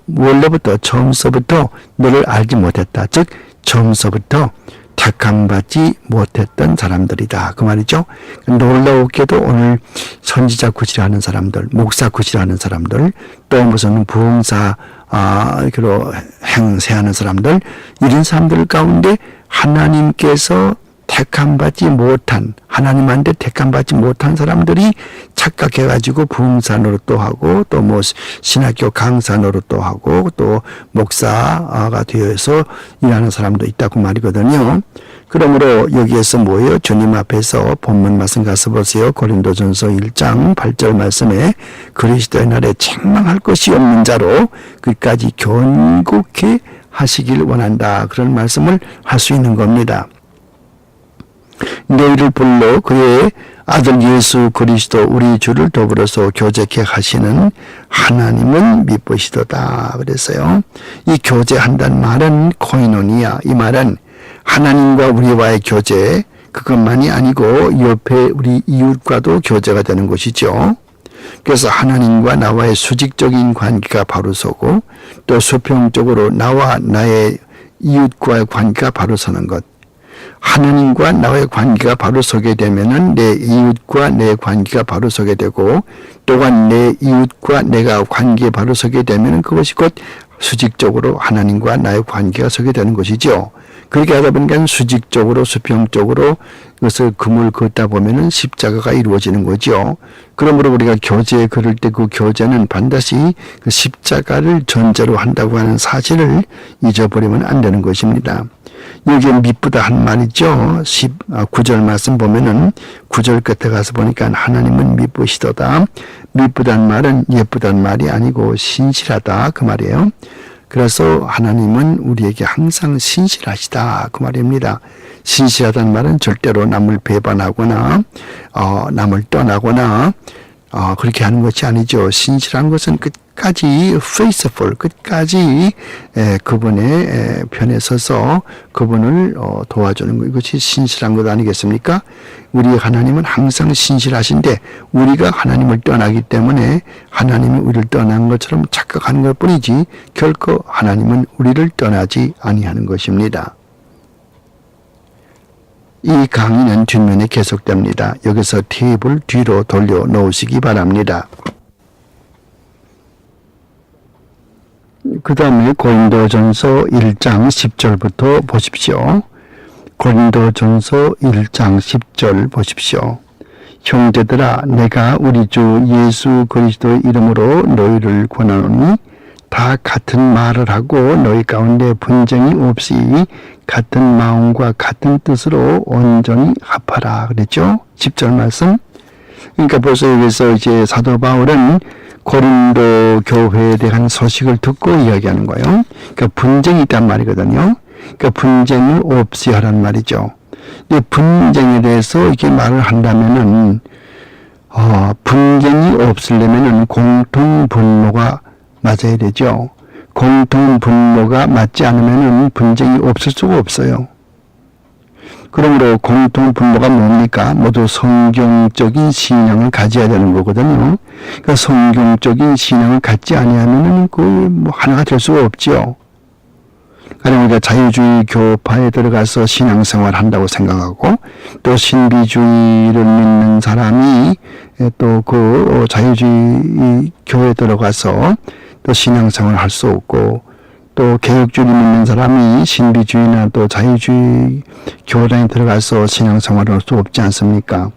원래부터 처음서부터 너를 알지 못했다. 즉 처음서부터 택함받지 못했던 사람들이다. 그 말이죠. 놀라웠게도 오늘 선지자 구실하는 사람들, 목사 구실하는 사람들, 또 무슨 부흥사 행세하는 사람들, 이런 사람들 가운데 하나님께서 택함받지 못한, 하나님한테 택함받지 못한 사람들이 착각해가지고 부흥사 노릇도 하고 또 뭐 신학교 강사 노릇도 하고 또 목사가 되어서 일하는 사람도 있다고 말이거든요. 그러므로 여기에서 뭐예요? 주님 앞에서 본문 말씀 가서 보세요. 고린도전서 1장 8절 말씀에 그리스도의 날에 책망할 것이 없는 자로 끝까지 견고케 하시길 원한다. 그런 말씀을 할 수 있는 겁니다. 너희를 불러 그의 아들 예수 그리스도 우리 주를 더불어서 교제케 하시는 하나님은 미쁘시도다 그랬어요. 이 교제한다는 말은 코이노니아, 이 말은 하나님과 우리와의 교제, 그것만이 아니고 옆에 우리 이웃과도 교제가 되는 것이죠. 그래서 하나님과 나와의 수직적인 관계가 바로 서고 또 수평적으로 나와 나의 이웃과의 관계가 바로 서는 것. 하나님과 나의 관계가 바로 서게 되면은 내 이웃과 내 관계가 바로 서게 되고, 또한 내 이웃과 내가 관계에 바로 서게 되면은 그것이 곧 수직적으로 하나님과 나의 관계가 서게 되는 것이죠. 그렇게 하다 보니까 수직적으로 수평적으로 그것을 금을 긋다 보면은 십자가가 이루어지는 거죠. 그러므로 우리가 교제에 그럴 때 그 교제는 반드시 그 십자가를 전제로 한다고 하는 사실을 잊어버리면 안 되는 것입니다. 여기에 미쁘다 한 말이죠. 9절 말씀 보면은 9절 끝에 가서 보니까 하나님은 미쁘시도다. 미쁘다는 말은 예쁘다는 말이 아니고 신실하다 그 말이에요. 그래서 하나님은 우리에게 항상 신실하시다 그 말입니다. 신실하다는 말은 절대로 남을 배반하거나 남을 떠나거나 그렇게 하는 것이 아니죠. 신실한 것은 끝까지 faithful, 끝까지 그분의 편에 서서 그분을 도와주는 것, 이것이 신실한 것 아니겠습니까? 우리 하나님은 항상 신실하신데 우리가 하나님을 떠나기 때문에 하나님이 우리를 떠난 것처럼 착각하는 것뿐이지 결코 하나님은 우리를 떠나지 아니하는 것입니다. 이 강의는 뒷면에 계속됩니다. 여기서 테이블 뒤로 돌려 놓으시기 바랍니다. 그 다음에 고린도전서 1장 10절부터 보십시오. 고린도전서 1장 10절 보십시오. 형제들아, 내가 우리 주 예수 그리스도의 이름으로 너희를 권하노니 다 같은 말을 하고 너희 가운데 분쟁이 없이 같은 마음과 같은 뜻으로 온전히 합하라 그랬죠. 10절 말씀. 그러니까 벌써 여기서 이제 사도 바울은 고린도 교회에 대한 소식을 듣고 이야기하는 거예요. 그러니까 분쟁이 있단 말이거든요. 그러니까 분쟁을 없이 하라는 말이죠. 근데 분쟁에 대해서 이렇게 말을 한다면은 분쟁이 없으려면은 공통 분모가 맞아야 되죠. 공통 분모가 맞지 않으면은 분쟁이 없을 수가 없어요. 그러므로 공통 분모가 뭡니까? 모두 성경적인 신앙을 가져야 되는 거거든요. 그러니까 성경적인 신앙을 갖지 아니하면은 그 하나가 될 수가 없죠. 가령 우리가 자유주의 교파에 들어가서 신앙생활 한다고 생각하고 또 신비주의를 믿는 사람이 또 그 자유주의 교회에 들어가서 또 신앙생활을 할 수 없고 또 개혁주의 믿는 사람이 신비주의나 또 자유주의 교단에 들어가서 신앙생활을 할 수 없지 않습니까?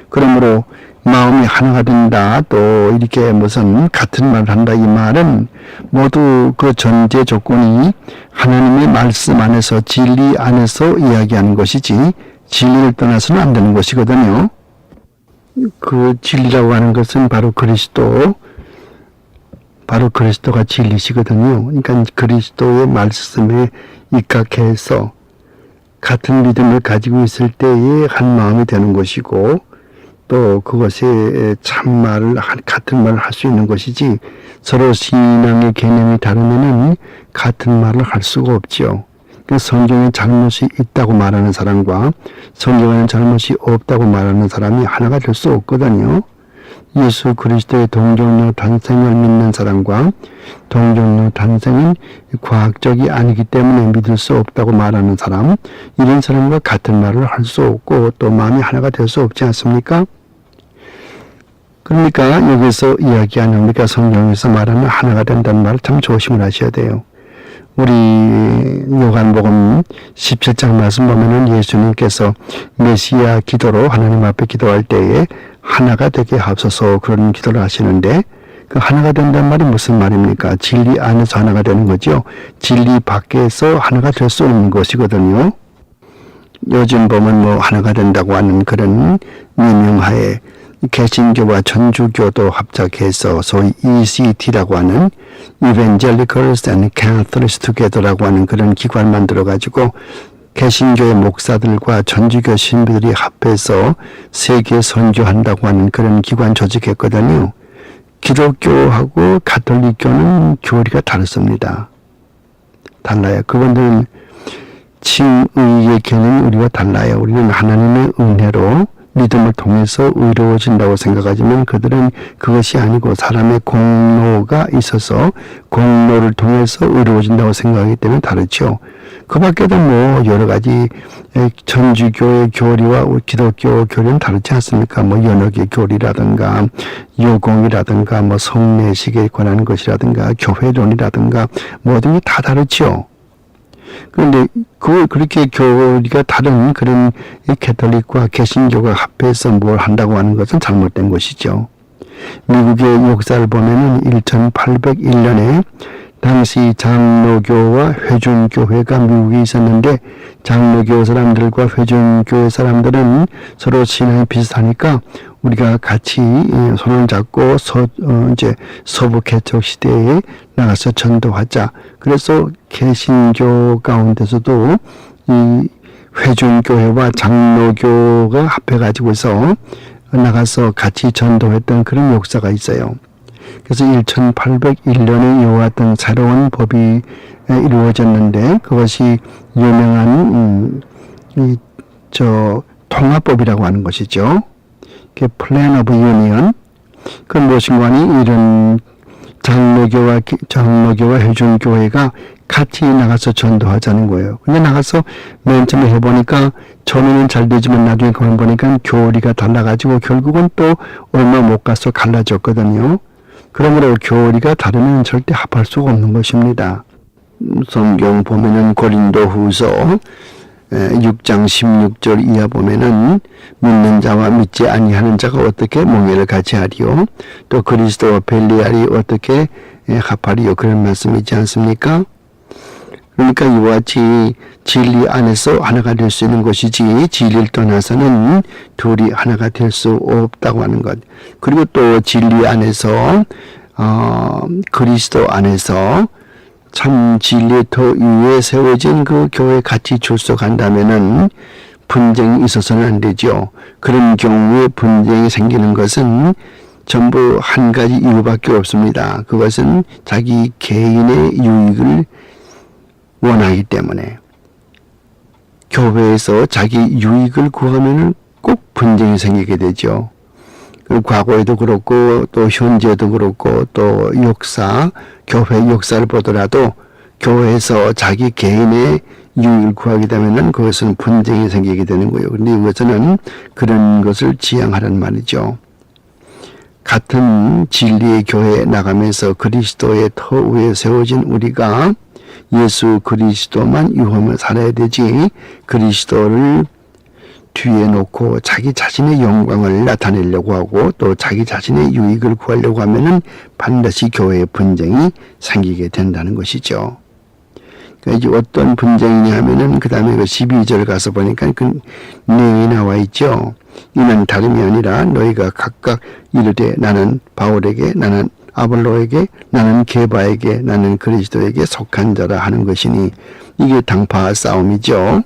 그러므로 마음이 하나가 된다, 또 이렇게 무슨 같은 말을 한다, 이 말은 모두 그 전제 조건이 하나님의 말씀 안에서 진리 안에서 이야기하는 것이지 진리를 떠나서는 안 되는 것이거든요. 그 진리라고 하는 것은 바로 그리스도가 진리시거든요. 그러니까 그리스도의 말씀에 입각해서 같은 믿음을 가지고 있을 때에 한 마음이 되는 것이고 또 그것에 참말을 같은 말을 할 수 있는 것이지 서로 신앙의 개념이 다르면은 같은 말을 할 수가 없지요. 그러니까 성경에 잘못이 있다고 말하는 사람과 성경에는 잘못이 없다고 말하는 사람이 하나가 될 수 없거든요. 예수 그리스도의 동정녀 탄생을 믿는 사람과 동정녀 탄생은 과학적이 아니기 때문에 믿을 수 없다고 말하는 사람, 이런 사람과 같은 말을 할 수 없고 또 마음이 하나가 될 수 없지 않습니까? 그러니까 여기서 이야기하는 우리가 성경에서 말하는 하나가 된다는 말을 참 조심을 하셔야 돼요. 우리 요한복음 17장 말씀 보면은 예수님께서 메시아 기도로 하나님 앞에 기도할 때에 하나가 되게 하옵소서 그런 기도를 하시는데 그 하나가 된다는 말이 무슨 말입니까? 진리 안에서 하나가 되는 거죠. 진리 밖에서 하나가 될 수 없는 것이거든요. 요즘 보면 뭐 하나가 된다고 하는 그런 유명하에 개신교와 천주교도 합작해서 소위 ECT라고 하는 Evangelicals and Catholics Together라고 하는 그런 기관 만들어가지고 개신교의 목사들과 천주교 신부들이 합해서 세계 선교한다고 하는 그런 기관 조직했거든요. 기독교하고 가톨릭교는 교리가 다릅니다. 달라요. 그분들은 칭의의 개념이 우리와 달라요. 우리는 하나님의 은혜로 믿음을 통해서 의로워진다고 생각하지만 그들은 그것이 아니고 사람의 공로가 있어서 공로를 통해서 의로워진다고 생각하기 때문에 다르죠. 그 밖에도 뭐 여러 가지 천주교의 교리와 기독교 교리는 다르지 않습니까? 뭐 연역의 교리라든가 요공이라든가 뭐 성례식에 관한 것이라든가 교회론이라든가 모든 게 다 다르죠. 그런데 그렇게 교리가 다른 그런 캐톨릭과 개신교가 합해서 뭘 한다고 하는 것은 잘못된 것이죠. 미국의 역사를 보면은 1801년에 당시 장로교와 회중교회가 미국에 있었는데 장로교 사람들과 회중교회 사람들은 서로 신앙이 비슷하니까 우리가 같이 손을 잡고 이제 서부 개척 시대에 나가서 전도하자. 그래서 개신교 가운데서도 이 회중교회와 장로교가 합해가지고서 나가서 같이 전도했던 그런 역사가 있어요. 그래서 1801년에 이와같은 새로운 법이 이루어졌는데 그것이 유명한 통합법이라고 하는 것이죠. 그 플랜 오브 유니언. 그 무엇인가 하니 이런 장로교와 회중교회가 같이 나가서 전도하자는 거예요. 근데 나가서 맨 처음에 해보니까 처음에는 잘 되지만 나중에 그걸 보니까 교리가 달라가지고 결국은 또 얼마 못 가서 갈라졌거든요. 그러므로 교리가 다르면 절대 합할 수가 없는 것입니다. 성경 보면은 고린도 후서 6장 16절 이하 보면은 믿는 자와 믿지 아니하는 자가 어떻게 몽해를 같이 하리요. 또 그리스도와 벨리알이 어떻게 합하리요. 그런 말씀이 있지 않습니까? 그러니까 이와 같이 진리 안에서 하나가 될 수 있는 것이지 진리를 떠나서는 둘이 하나가 될 수 없다고 하는 것. 그리고 또 진리 안에서 그리스도 안에서 참 진리의 터 위에 세워진 그 교회에 같이 출석한다면은 분쟁이 있어서는 안 되죠. 그런 경우에 분쟁이 생기는 것은 전부 한 가지 이유밖에 없습니다. 그것은 자기 개인의 유익을 원하기 때문에 교회에서 자기 유익을 구하면 꼭 분쟁이 생기게 되죠. 과거에도 그렇고 또 현재도 그렇고 또 교회 역사를 보더라도 교회에서 자기 개인의 유익을 구하게 되면은 그것은 분쟁이 생기게 되는 거예요. 그런데 이것은 그런 것을 지향하라는 말이죠. 같은 진리의 교회에 나가면서 그리스도의 터 위에 세워진 우리가 예수 그리스도만 유하며 살아야 되지 그리스도를 뒤에 놓고 자기 자신의 영광을 나타내려고 하고 또 자기 자신의 유익을 구하려고 하면은 반드시 교회의 분쟁이 생기게 된다는 것이죠. 그러니까 이제 어떤 분쟁이냐 하면은 그 다음에 12절 가서 보니까 그 내용이 나와 있죠. 이는 다름이 아니라 너희가 각각 이르되 나는 바울에게 나는 아볼로에게 나는 게바에게 나는 그리스도에게 속한 자라 하는 것이니 이게 당파 싸움이죠.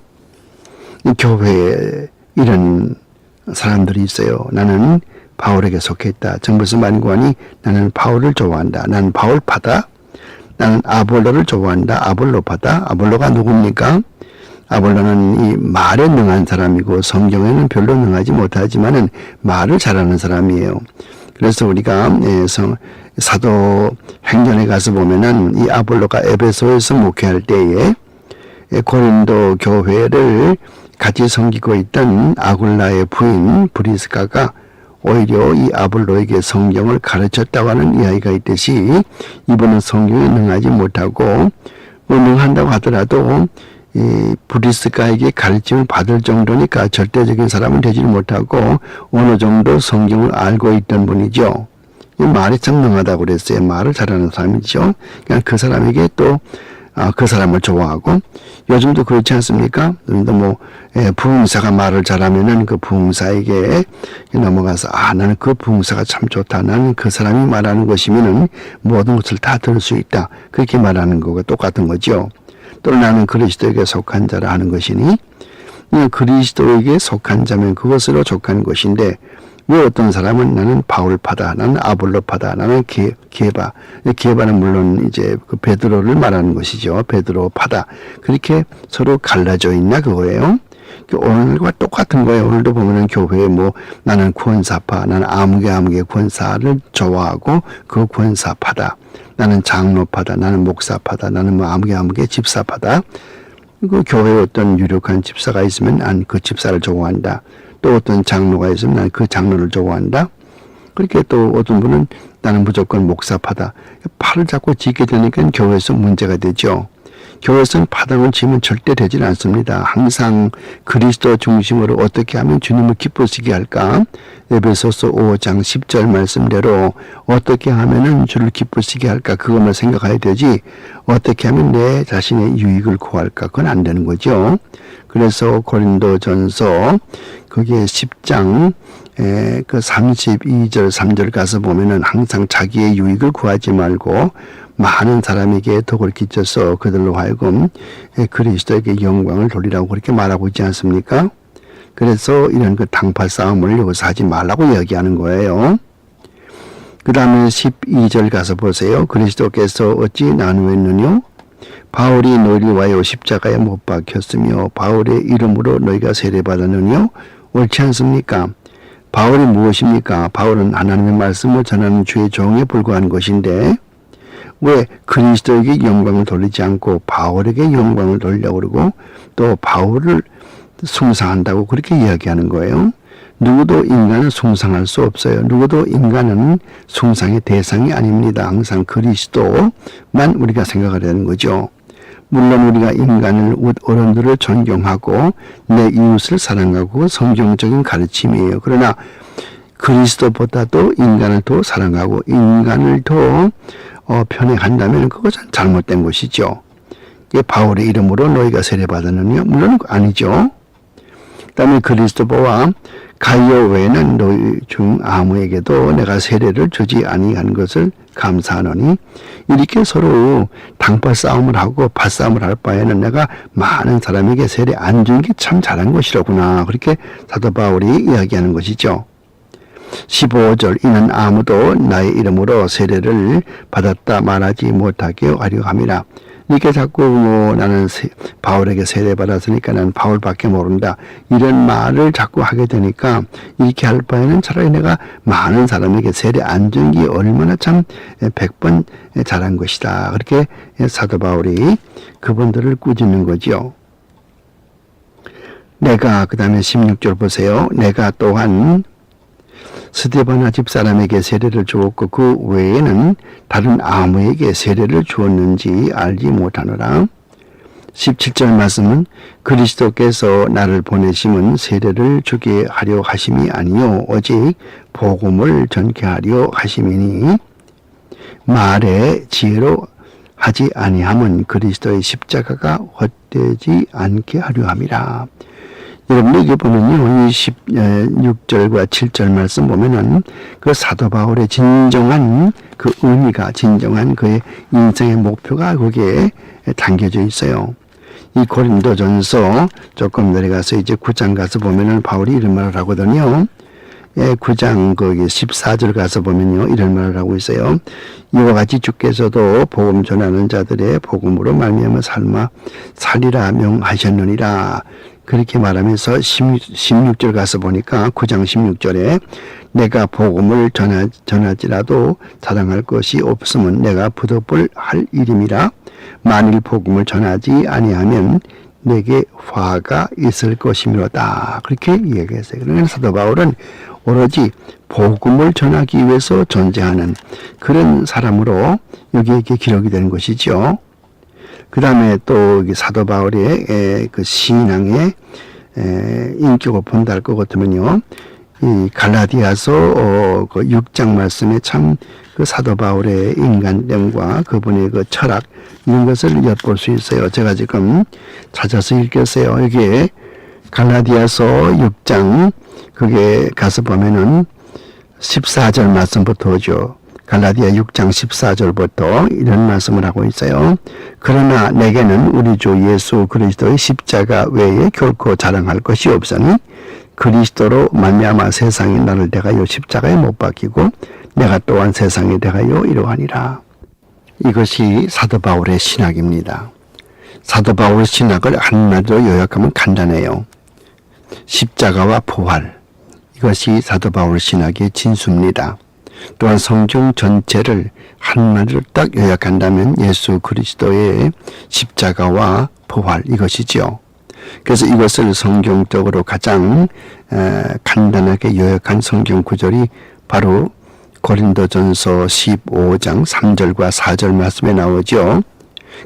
교회에 이런 사람들이 있어요. 나는 바울에게 속했다. 무슨 말인고 하니 나는 바울을 좋아한다. 나는 바울파다. 나는 아볼로를 좋아한다. 아볼로파다. 아볼로가 누굽니까? 아볼로는 이 말에 능한 사람이고 성경에는 별로 능하지 못하지만은 말을 잘하는 사람이에요. 그래서 우리가 사도 행전에 가서 보면은 이 아볼로가 에베소에서 목회할 때에 고린도 교회를 같이 섬기고 있던 아굴라의 부인 브리스가가 오히려 이 아볼로에게 성경을 가르쳤다고 하는 이야기가 있듯이 이분은 성경에 능하지 못하고 능한다고 하더라도 이 브리스가에게 가르침을 받을 정도니까 절대적인 사람은 되지 못하고 어느 정도 성경을 알고 있던 분이죠. 말이 참 능하다고 그랬어요. 말을 잘하는 사람이죠. 그러니까 그 사람에게 또 그 사람을 좋아하고 요즘도 그렇지 않습니까? 뭐 부흥사가 말을 잘하면은 그 부흥사에게 넘어가서 나는 그 부흥사가 참 좋다. 나는 그 사람이 말하는 것이면은 모든 것을 다 들을 수 있다. 그렇게 말하는 거가 똑같은 거죠. 또 나는 그리스도에게 속한 자라 하는 것이니 그리스도에게 속한 자면 그것으로 속한 것인데 왜 어떤 사람은 나는 바울파다, 나는 아볼로파다, 나는 게바. 게바는 물론 이제 그 베드로를 말하는 것이죠. 베드로파다. 그렇게 서로 갈라져 있나 그거예요. 오늘과 똑같은 거예요. 오늘도 보면은 교회에 뭐 나는 권사파, 나는 아무개 권사를 좋아하고 그 권사파다. 나는 장로파다, 나는 목사파다, 나는 뭐 아무개 집사파다. 그 교회에 어떤 유력한 집사가 있으면 난 그 집사를 좋아한다. 또 어떤 장로가 있으면 난 그 장로를 좋아한다. 그렇게 또 어떤 분은 나는 무조건 목사파다. 팔을 자꾸 짚게 되니까 교회에서 문제가 되죠. 교회에서는 파당을 지면 절대 되질 않습니다. 항상 그리스도 중심으로 어떻게 하면 주님을 기쁘시게 할까? 에베소서 5장 10절 말씀대로 어떻게 하면은 주를 기쁘시게 할까? 그것만 생각해야 되지 어떻게 하면 내 자신의 유익을 구할까? 그건 안 되는 거죠. 그래서 고린도전서 거기에 10장 그 32절 3절 가서 보면은 항상 자기의 유익을 구하지 말고 많은 사람에게 덕을 끼쳐서 그들로 하여금 그리스도에게 영광을 돌리라고 그렇게 말하고 있지 않습니까? 그래서 이런 그 당파 싸움을 여기서 하지 말라고 이야기하는 거예요. 그 다음에 12절 가서 보세요. 그리스도께서 어찌 나누었느뇨? 바울이 너희를 위하여 십자가에 못 박혔으며 바울의 이름으로 너희가 세례받았느뇨? 옳지 않습니까? 바울이 무엇입니까? 바울은 하나님의 말씀을 전하는 주의 종에 불과한 것인데 왜 그리스도에게 영광을 돌리지 않고 바울에게 영광을 돌리려고 그러고 또 바울을 숭상한다고 그렇게 이야기하는 거예요. 누구도 인간은 숭상할 수 없어요. 누구도 인간은 숭상의 대상이 아닙니다. 항상 그리스도만 우리가 생각을 하는 거죠. 물론 우리가 인간을 어른들을 존경하고 내 이웃을 사랑하고 성경적인 가르침이에요. 그러나 그리스도보다도 인간을 더 사랑하고 인간을 더 편애한다면 그것은 잘못된 것이죠. 바울의 이름으로 너희가 세례받았느냐? 물론 아니죠. 그 다음에 그리스도와 가이오 외에는 너희 중 아무에게도 내가 세례를 주지 아니한 것을 감사하노니 이렇게 서로 당파 싸움을 하고 밭싸움을 할 바에는 내가 많은 사람에게 세례 안 준 게 참 잘한 것이로구나. 그렇게 사도 바울이 이야기하는 것이죠. 15절 이는 아무도 나의 이름으로 세례를 받았다 말하지 못하게 하려 함이라. 이렇게 자꾸 나는 바울에게 세례 받았으니까 나는 바울밖에 모른다. 이런 말을 자꾸 하게 되니까 이렇게 할 바에는 차라리 내가 많은 사람에게 세례 안 준 게 얼마나 참 100번 잘한 것이다. 그렇게 사도 바울이 그분들을 꾸짖는 거지요. 내가 그 다음에 16절 보세요. 내가 또한 스데바나 집사람에게 세례를 주었고 그 외에는 다른 아무에게 세례를 주었는지 알지 못하노라. 17절 말씀은 그리스도께서 나를 보내심은 세례를 주게 하려 하심이 아니요 오직 복음을 전케 하려 하심이니 말의 지혜로 하지 아니함은 그리스도의 십자가가 헛되지 않게 하려 함이라. 여러분 여기 보면요. 26절과 7절 말씀 보면은 그 사도 바울의 진정한 그 의미가 진정한 그의 인생의 목표가 거기에 담겨져 있어요. 이 고린도전서 조금 내려가서 이제 9장 가서 보면은 바울이 이런 말을 하거든요. 9장 거기 14절 가서 보면요. 이런 말을 하고 있어요. 이와 같이 주께서도 복음 전하는 자들의 복음으로 말미암아 살리라 명하셨느니라. 그렇게 말하면서 16절 가서 보니까 9장 16절에 내가 복음을 전하지라도 자랑할 것이 없으면 내가 부득불 할 일임이라. 만일 복음을 전하지 아니하면 내게 화가 있을 것이미로다. 그렇게 얘기했어요. 그러니까 사도 바울은 오로지 복음을 전하기 위해서 존재하는 그런 사람으로 여기에 기록이 되는 것이죠. 그 다음에 또 사도 바울의 그 신앙의 인격을 본다 할 것 같으면요. 이 갈라디아서 그 6장 말씀에 참 그 사도 바울의 인간됨과 그분의 그 철학 이런 것을 엿볼 수 있어요. 제가 지금 찾아서 읽겠어요. 여기에 갈라디아서 6장 그게 가서 보면은 14절 말씀부터 오죠. 갈라디아 6장 14절부터 이런 말씀을 하고 있어요. 그러나 내게는 우리 주 예수 그리스도의 십자가 외에 결코 자랑할 것이 없으니 그리스도로 말미암아 세상이 나를 대하여 십자가에 못 박히고 내가 또한 세상에 대하여 이러하니라. 이것이 사도 바울의 신학입니다. 사도 바울의 신학을 한마디로 요약하면 간단해요. 십자가와 부활, 이것이 사도 바울 신학의 진수입니다. 또한 성경 전체를 한마디로 딱 요약한다면 예수 그리스도의 십자가와 부활, 이것이지요. 그래서 이것을 성경적으로 가장 간단하게 요약한 성경 구절이 바로 고린도전서 15장 3절과 4절 말씀에 나오죠.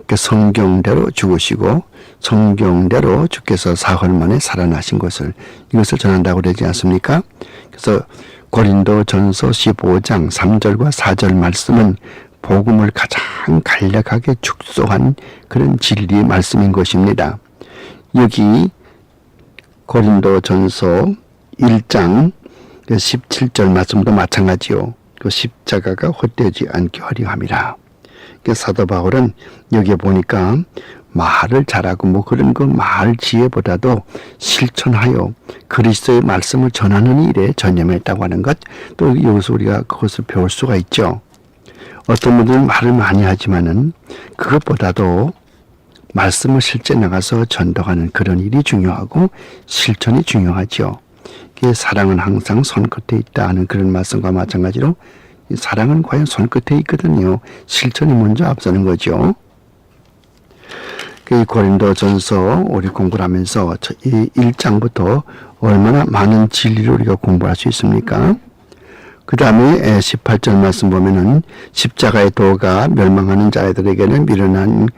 그 성경대로 죽으시고 성경대로 주께서 사흘 만에 살아나신 것을, 이것을 전한다고 그러지 않습니까? 그래서 고린도전서 15장 3절과 4절 말씀은 복음을 가장 간략하게 축소한 그런 진리의 말씀인 것입니다. 여기 고린도전서 1장 17절 말씀도 마찬가지요. 그 십자가가 헛되지 않게 하려 함이라. 사도 바울은 여기에 보니까 말을 잘하고 뭐 그런 그 말 지혜보다도 실천하여 그리스도의 말씀을 전하는 일에 전념했다고 하는 것, 또 여기서 우리가 그것을 배울 수가 있죠. 어떤 분들은 말을 많이 하지만은 그것보다도 말씀을 실제 나가서 전도하는 그런 일이 중요하고 실천이 중요하죠. 사랑은 항상 손끝에 있다 하는 그런 말씀과 마찬가지로 사랑은 과연 손끝에 있거든요. 실천이 먼저 앞서는 거죠. 고린도전서 우리 공부를 하면서 이 1장부터 얼마나 많은 진리를 우리가 공부할 수 있습니까? 그 다음에 18절 말씀 보면은 십자가의 도가 멸망하는 자들에게는 미련한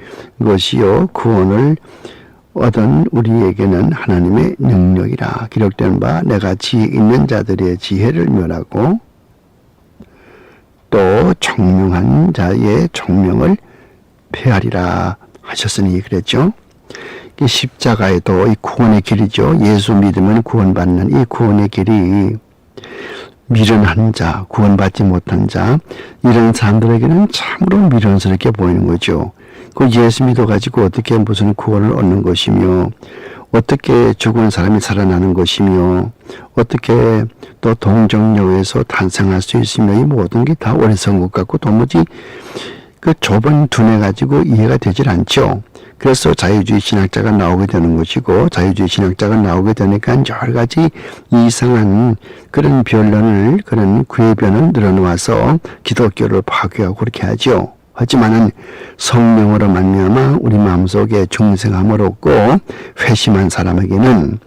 것이요 구원을 얻은 우리에게는 하나님의 능력이라. 기록된 바 내가 지혜 있는 자들의 지혜를 멸하고 또 총명한 자의 총명을 폐하리라 하셨으니 그랬죠. 이 십자가의 도, 이 구원의 길이죠. 예수 믿으면 구원받는 이 구원의 길이 미련한 자, 구원받지 못한 자, 이런 사람들에게는 참으로 미련스럽게 보이는 거죠. 그 예수 믿어가지고 어떻게 무슨 구원을 얻는 것이며, 어떻게 죽은 사람이 살아나는 것이며, 어떻게 또 동정녀에서 탄생할 수 있으며, 이 모든 게 다 어리석은 것 같고 도무지 그 좁은 두뇌 가지고 이해가 되질 않죠. 그래서 자유주의 신학자가 나오게 되는 것이고, 자유주의 신학자가 나오게 되니까 여러 가지 이상한 그런 변론을, 그런 궤변을 늘어놓아서 기독교를 파괴하고 그렇게 하죠. 하지만은 성령으로 말미암아 우리 마음속에 중생함을 얻고 회심한 사람에게는,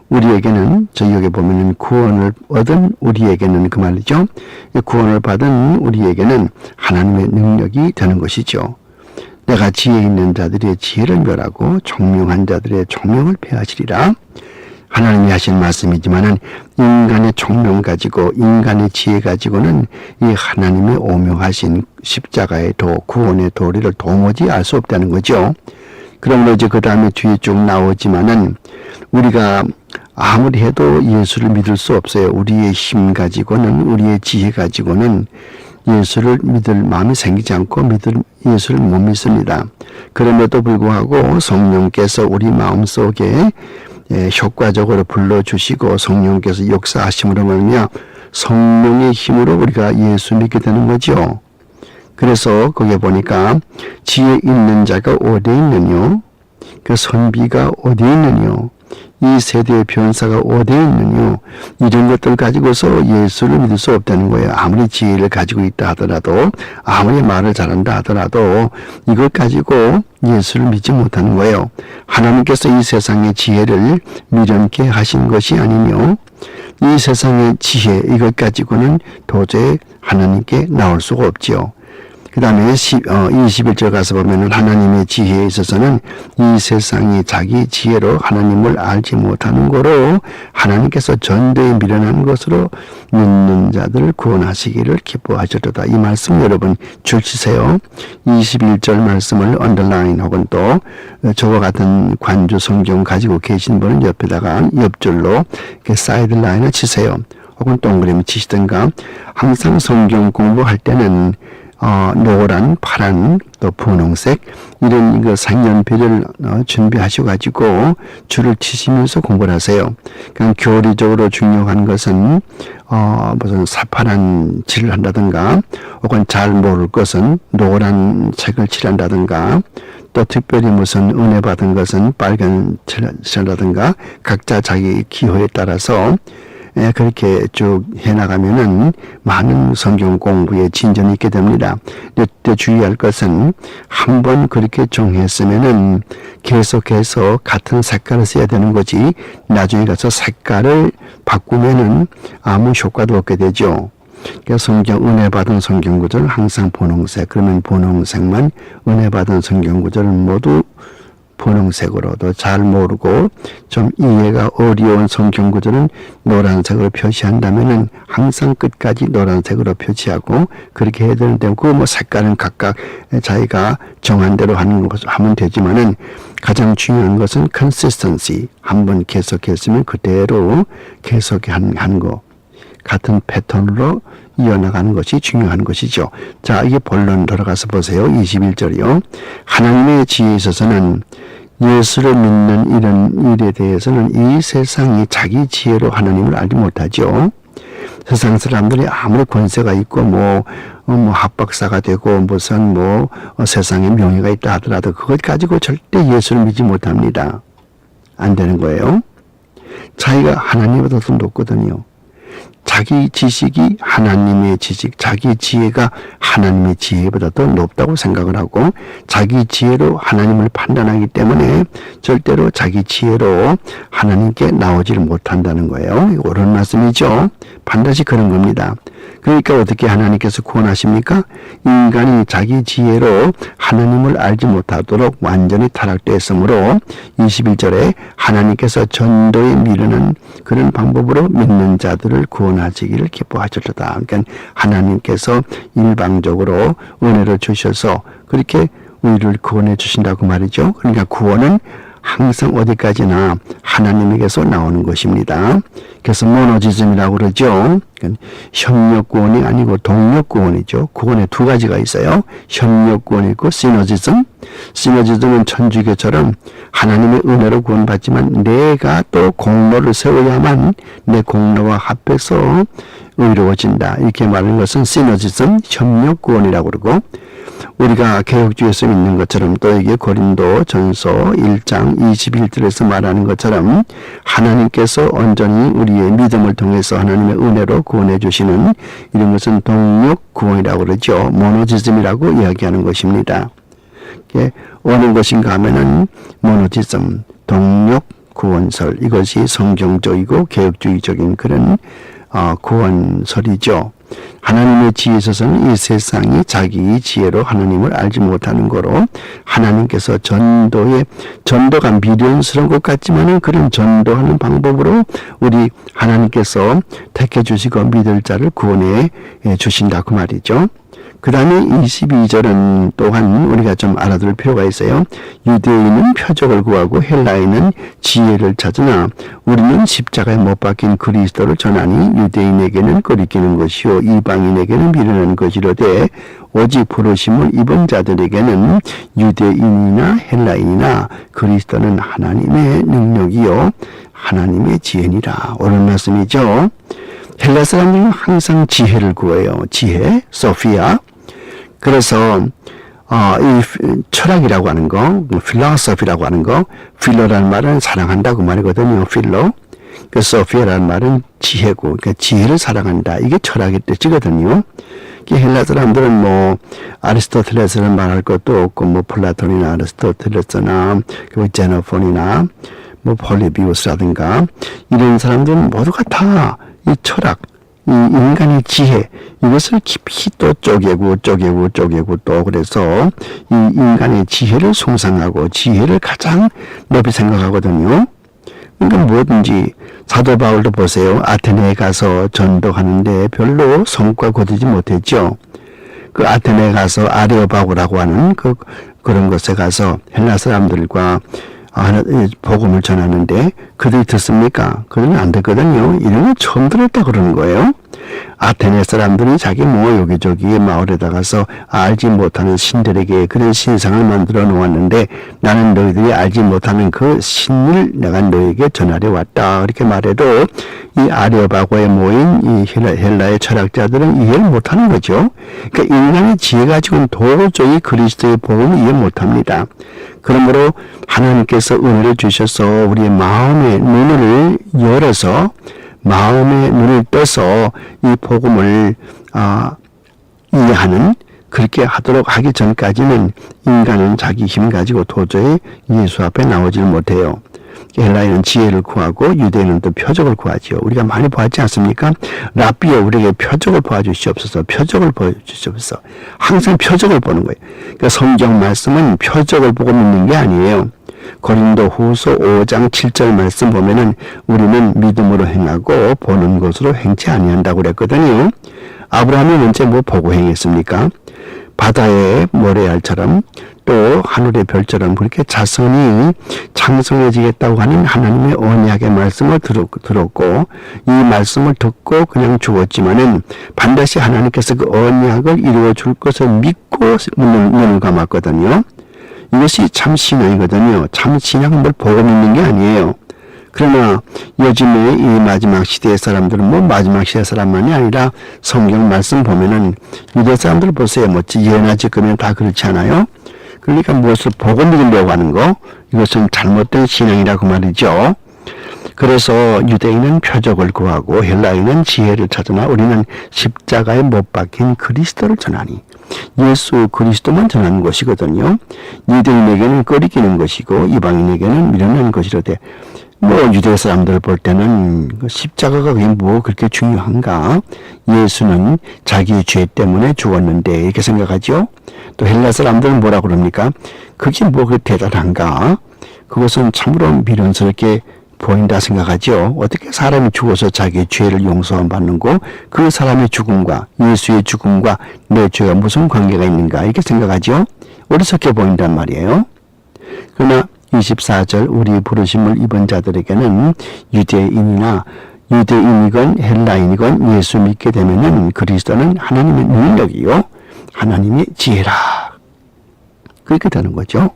우리에게는, 저희 여기 보면은 구원을 얻은 우리에게는, 그 말이죠. 구원을 받은 우리에게는 하나님의 능력이 되는 것이죠. 내가 지혜 있는 자들의 지혜를 멸하고 총명한 자들의 총명을 폐하시리라. 하나님이 하신 말씀이지만은 인간의 총명 가지고, 인간의 지혜 가지고는 이 하나님의 오명하신 십자가의 도, 구원의 도리를 도무지 알 수 없다는 거죠. 그러므로 이제 그 다음에 뒤에 쭉 나오지만은 우리가 아무리 해도 예수를 믿을 수 없어요. 우리의 힘 가지고는, 우리의 지혜 가지고는 예수를 믿을 마음이 생기지 않고 예수를 못 믿습니다. 그럼에도 불구하고 성령께서 우리 마음속에 효과적으로 불러주시고 성령께서 역사하심으로 말미암아 성령의 힘으로 우리가 예수 믿게 되는 거죠. 그래서 거기에 보니까 지혜 있는 자가 어디에 있느뇨? 그 선비가 어디에 있느뇨? 이 세대의 변사가 어디에 있느뇨? 이런 것들 가지고서 예수를 믿을 수 없다는 거예요. 아무리 지혜를 가지고 있다 하더라도, 아무리 말을 잘한다 하더라도 이것 가지고 예수를 믿지 못하는 거예요. 하나님께서 이 세상의 지혜를 미련케 하신 것이 아니며, 이 세상의 지혜, 이것 가지고는 도저히 하나님께 나올 수가 없지요. 그 다음에 21절 가서 보면은 하나님의 지혜에 있어서는 이 세상이 자기 지혜로 하나님을 알지 못하는 거로 하나님께서 전대에 미련한 것으로 믿는 자들을 구원하시기를 기뻐하셨도다. 이 말씀 여러분 줄치세요. 21절 말씀을 언더라인 혹은 또 저와 같은 관주 성경 가지고 계신 분은 옆에다가 옆줄로 이렇게 사이드라인을 치세요. 혹은 동그라미 치시든가. 항상 성경 공부할 때는 노란, 파란, 또 분홍색 이런 그 색연필을 준비하셔가지고 줄을 치시면서 공부를 하세요. 그냥 교리적으로 중요한 것은 무슨 사파란 칠을 한다든가, 혹은 잘 모를 것은 노란 색을 칠한다든가, 또 특별히 무슨 은혜 받은 것은 빨간 셔라든가 각자 자기 기호에 따라서 그렇게 쭉 해나가면은 많은 성경 공부에 진전이 있게 됩니다. 이때 주의할 것은 한번 그렇게 정했으면은 계속해서 같은 색깔을 써야 되는 거지 나중에 가서 색깔을 바꾸면은 아무 효과도 없게 되죠. 그러니까 성경 은혜 받은 성경 구절은 항상 분홍색, 그러면 분홍색만 은혜 받은 성경 구절은 모두 분홍색으로 더 잘 모르고 좀 이해가 어려운 성경 구절은 노란색으로 표시한다면은 항상 끝까지 노란색으로 표시하고 그렇게 해야 되는데 그 뭐 색깔은 각각 자기가 정한 대로 하면 되지만은 가장 중요한 것은 consistency. 한번 계속했으면 그대로 계속하는 거. 같은 패턴으로 이어나가는 것이 중요한 것이죠. 자, 이게 본론 들어가서 보세요. 21절이요. 하나님의 지혜에 있어서는 예수를 믿는 이런 일에 대해서는 이 세상이 자기 지혜로 하나님을 알지 못하죠. 세상 사람들이 아무리 권세가 있고 뭐 합박사가 되고 무슨 세상에 명예가 있다 하더라도 그것 가지고 절대 예수를 믿지 못합니다. 안 되는 거예요. 자기가 하나님보다 더 높거든요. 자기 지식이 하나님의 지식, 자기 지혜가 하나님의 지혜보다 더 높다고 생각을 하고 자기 지혜로 하나님을 판단하기 때문에 절대로 자기 지혜로 하나님께 나오지를 못한다는 거예요. 옳은 말씀이죠. 반드시 그런 겁니다. 그러니까 어떻게 하나님께서 구원하십니까? 인간이 자기 지혜로 하나님을 알지 못하도록 완전히 타락되었으므로 21절에 하나님께서 전도에 미르는 그런 방법으로 믿는 자들을 구원하시기를 기뻐하셨다. 그러니까 하나님께서 일방적으로 은혜를 주셔서 그렇게 우리를 구원해 주신다고 말이죠. 그러니까 구원은 항상 어디까지나 하나님에게서 나오는 것입니다. 그래서 모노지즘이라고 그러죠. 협력 구원이 아니고 동력 구원이죠. 구원에 두 가지가 있어요. 협력 구원이 있고 시너지즘. 시너지즘은 천주교처럼 하나님의 은혜로 구원받지만 내가 또 공로를 세워야만 내 공로와 합해서 의로워진다. 이렇게 말하는 것은 시너지즘, 협력 구원이라고 그러고 우리가 개혁주의에서 믿는 것처럼 또 이게 고린도 전서 1장 21절에서 말하는 것처럼 하나님께서 온전히 우리의 믿음을 통해서 하나님의 은혜로 구원해 주시는 이런 것은 동력 구원이라고 그러죠. 모노지즘이라고 이야기하는 것입니다. 어느 것인가 하면은 모노지즘, 동력 구원설 이것이 성경적이고 개혁주의적인 그런 구원설이죠. 하나님의 지혜에 있어서는 이 세상이 자기 지혜로 하나님을 알지 못하는 거로 하나님께서 전도가 미련스러운 것 같지만은 그런 전도하는 방법으로 우리 하나님께서 택해 주시고 믿을 자를 구원해 주신다고 말이죠. 그 다음에 22절은 또한 우리가 좀 알아둘 필요가 있어요. 유대인은 표적을 구하고 헬라인은 지혜를 찾으나 우리는 십자가에 못 박힌 그리스도를 전하니 유대인에게는 거리끼는 것이요 이방인에게는 미련한 것이로되 오직 부르심을 입은 자들에게는 유대인이나 헬라인이나 그리스도는 하나님의 능력이요 하나님의 지혜니라. 옳은 말씀이죠. 헬라 사람들은 항상 지혜를 구해요. 지혜, 소피아. 그래서 이 철학이라고 하는 거, 필로소피라고 하는 거, 필로라는 말은 사랑한다고 말이거든요. 필로. 그 소피아라는 말은 지혜고, 그러니까 지혜를 사랑한다. 이게 철학의 뜻이거든요. 헬라 사람들은 아리스토텔레스를 말할 것도 없고, 플라톤이나 아리스토텔레스나, 제노폰이나, 폴리비우스라든가, 이런 사람들은 모두가 다 이 철학, 이 인간의 지혜, 이것을 깊이 또 쪼개고 또 그래서 이 인간의 지혜를 숭상하고 지혜를 가장 높이 생각하거든요. 그러니까 뭐든지 사도 바울도 보세요. 아테네에 가서 전도하는데 별로 성과 거두지 못했죠. 그 아테네에 가서 아레오바고라고 하는 그런 곳에 가서 헬라 사람들과 복음을 전하는데 그들이 듣습니까? 그들은 안 듣거든요. 이런 거 처음 들었다 그러는 거예요. 아테네 사람들이 자기 여기저기 마을에 나가서 알지 못하는 신들에게 그런 신상을 만들어 놓았는데 나는 너희들이 알지 못하는 그 신을 내가 너희에게 전하려 왔다. 이렇게 말해도 이 아레오파고에 모인 이 헬라의 철학자들은 이해를 못하는 거죠. 그러니까 인간의 지혜 가지고는 도저히 그리스도의 복음을 이해 못합니다. 그러므로 하나님께서 은혜를 주셔서 우리의 마음의 눈을 열어서 마음의 눈을 떠서 이 복음을 이해하는 그렇게 하기 전까지는 인간은 자기 힘 가지고 도저히 예수 앞에 나오질 못해요. 헬라인은 지혜를 구하고 유대인은 또 표적을 구하지요. 우리가 많이 보았지 않습니까? 랍비여 우리에게 표적을 보여주시옵소서. 표적을 보여주시옵소서. 항상 표적을 보는 거예요. 그러니까 성경 말씀은 표적을 보고 믿는 게 아니에요. 고린도 후서 5장 7절 말씀 보면은 우리는 믿음으로 행하고 보는 것으로 행치 아니한다고 그랬거든요. 아브라함이 언제 보고 행했습니까? 바다의 모래알처럼 또 하늘의 별처럼 그렇게 자손이 창성해지겠다고 하는 하나님의 언약의 말씀을 들었고 이 말씀을 듣고 그냥 죽었지만은 반드시 하나님께서 그 언약을 이루어 줄 것을 믿고 눈을 감았거든요. 이것이 참 신앙이거든요. 참 신앙은 뭘 보고 믿는 게 아니에요. 그러나 요즘에 이 마지막 시대의 사람들은 마지막 시대 사람만이 아니라 성경 말씀 보면은 유대 사람들 보세요. 예나 지금은 다 그렇지 않아요? 그러니까 무엇을 보고 믿으려고 하는 거 이것은 잘못된 신앙이라고 말이죠. 그래서 유대인은 표적을 구하고 헬라인은 지혜를 찾으나 우리는 십자가에 못 박힌 그리스도를 전하니 예수 그리스도만 전하는 것이거든요. 유대인에게는 꺼리끼는 것이고 이방인에게는 미련한 것이로되 유대 사람들 볼 때는 십자가가 그게 그렇게 중요한가? 예수는 자기의 죄 때문에 죽었는데 이렇게 생각하죠. 또 헬라 사람들은 뭐라 그럽니까? 그게 그렇게 대단한가? 그것은 참으로 미련스럽게 보인다 생각하죠. 어떻게 사람이 죽어서 자기의 죄를 용서받는 거, 그 사람의 죽음과 예수의 죽음과 내 죄가 무슨 관계가 있는가 이렇게 생각하죠. 어리석게 보인단 말이에요. 그러나 24절 우리 부르심을 입은 자들에게는 유대인이건 헬라인이건 예수 믿게 되면은 그리스도는 하나님의 능력이요 하나님의 지혜라 그렇게 되는 거죠.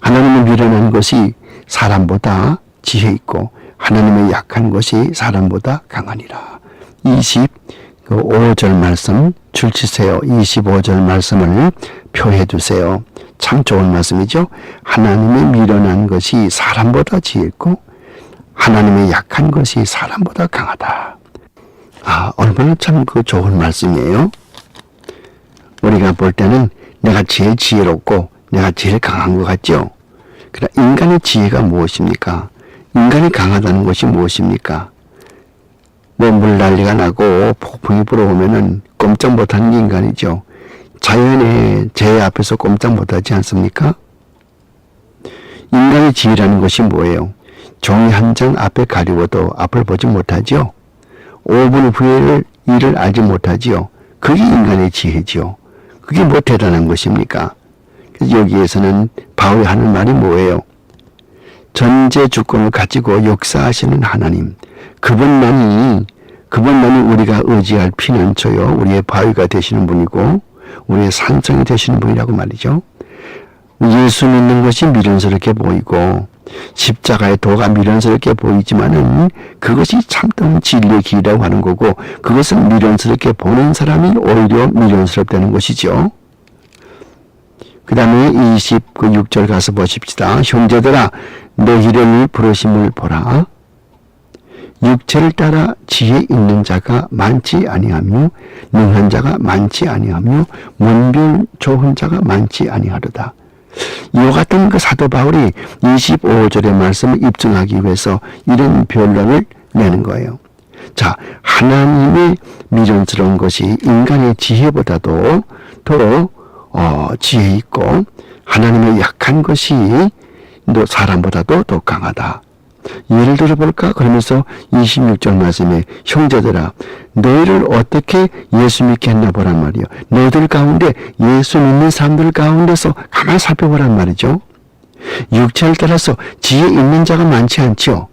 하나님의 미련한 것이 사람보다 지혜 있고 하나님의 약한 것이 사람보다 강하니라. 25절 말씀 줄치세요. 25절 말씀을 표해 두세요. 참 좋은 말씀이죠. 하나님의 미련한 것이 사람보다 지혜 있고 하나님의 약한 것이 사람보다 강하다. 얼마나 참 좋은 말씀이에요. 우리가 볼 때는 내가 제일 지혜롭고 내가 제일 강한 것 같죠. 그러나 인간의 지혜가 무엇입니까? 인간이 강하다는 것이 무엇입니까? 물난리가 나고 폭풍이 불어오면은 꼼짝 못하는 게 인간이죠. 자연의 재해 앞에서 꼼짝 못하지 않습니까? 인간의 지혜라는 것이 뭐예요? 종이 한 장 앞에 가리워도 앞을 보지 못하죠. 5분 후에 일을 알지 못하지요. 그게 인간의 지혜지요. 그게 뭐 대단한 것입니까? 여기에서는 바울이 하는 말이 뭐예요? 전제 주권을 가지고 역사하시는 하나님, 그분만이 우리가 의지할 피난처요, 우리의 바위가 되시는 분이고 우리의 산성이 되시는 분이라고 말이죠. 예수 믿는 것이 미련스럽게 보이고 십자가의 도가 미련스럽게 보이지만은 그것이 참된 진리의 길이라고 하는 거고 그것은 미련스럽게 보는 사람이 오히려 미련스럽다는 것이죠. 그 다음에 26절 가서 보십시다. 형제들아 너희를 부르심을 보라. 육체를 따라 지혜 있는 자가 많지 아니하며 능한 자가 많지 아니하며 문별 좋은 자가 많지 아니하로다. 이와 같은 그 사도 바울이 25절의 말씀을 입증하기 위해서 이런 변론을 내는 거예요. 자, 하나님의 미련스러운 것이 인간의 지혜보다도 더 지혜 있고 하나님의 약한 것이 사람보다도 더 강하다. 예를 들어볼까? 그러면서 26절 말씀에 형제들아 너희를 어떻게 예수 믿게 했나 보란 말이요. 너희들 가운데 예수 믿는 사람들 가운데서 가만히 살펴보란 말이죠. 육체를 따라서 지혜 있는 자가 많지 않죠.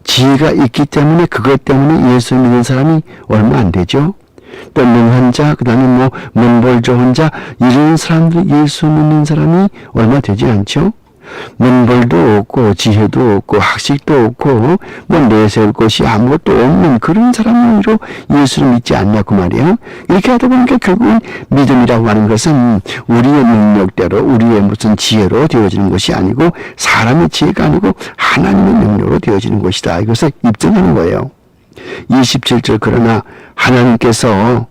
지혜가 있기 때문에 그것 때문에 예수 믿는 사람이 얼마 안 되죠. 또 능한 자, 그 다음에 뭐 문벌 좋은 자, 이런 사람들 예수 믿는 사람이 얼마 되지 않죠. 문벌도 없고 지혜도 없고 학식도 없고 뭐 내세울 것이 아무것도 없는 그런 사람으로 예수를 믿지 않냐고 말이에요. 이렇게 하다 보니까 결국은 믿음이라고 하는 것은 우리의 능력대로 우리의 무슨 지혜로 되어지는 것이 아니고 사람의 지혜가 아니고 하나님의 능력으로 되어지는 것이다. 이것을 입증하는 거예요. 27절 그러나 하나님께서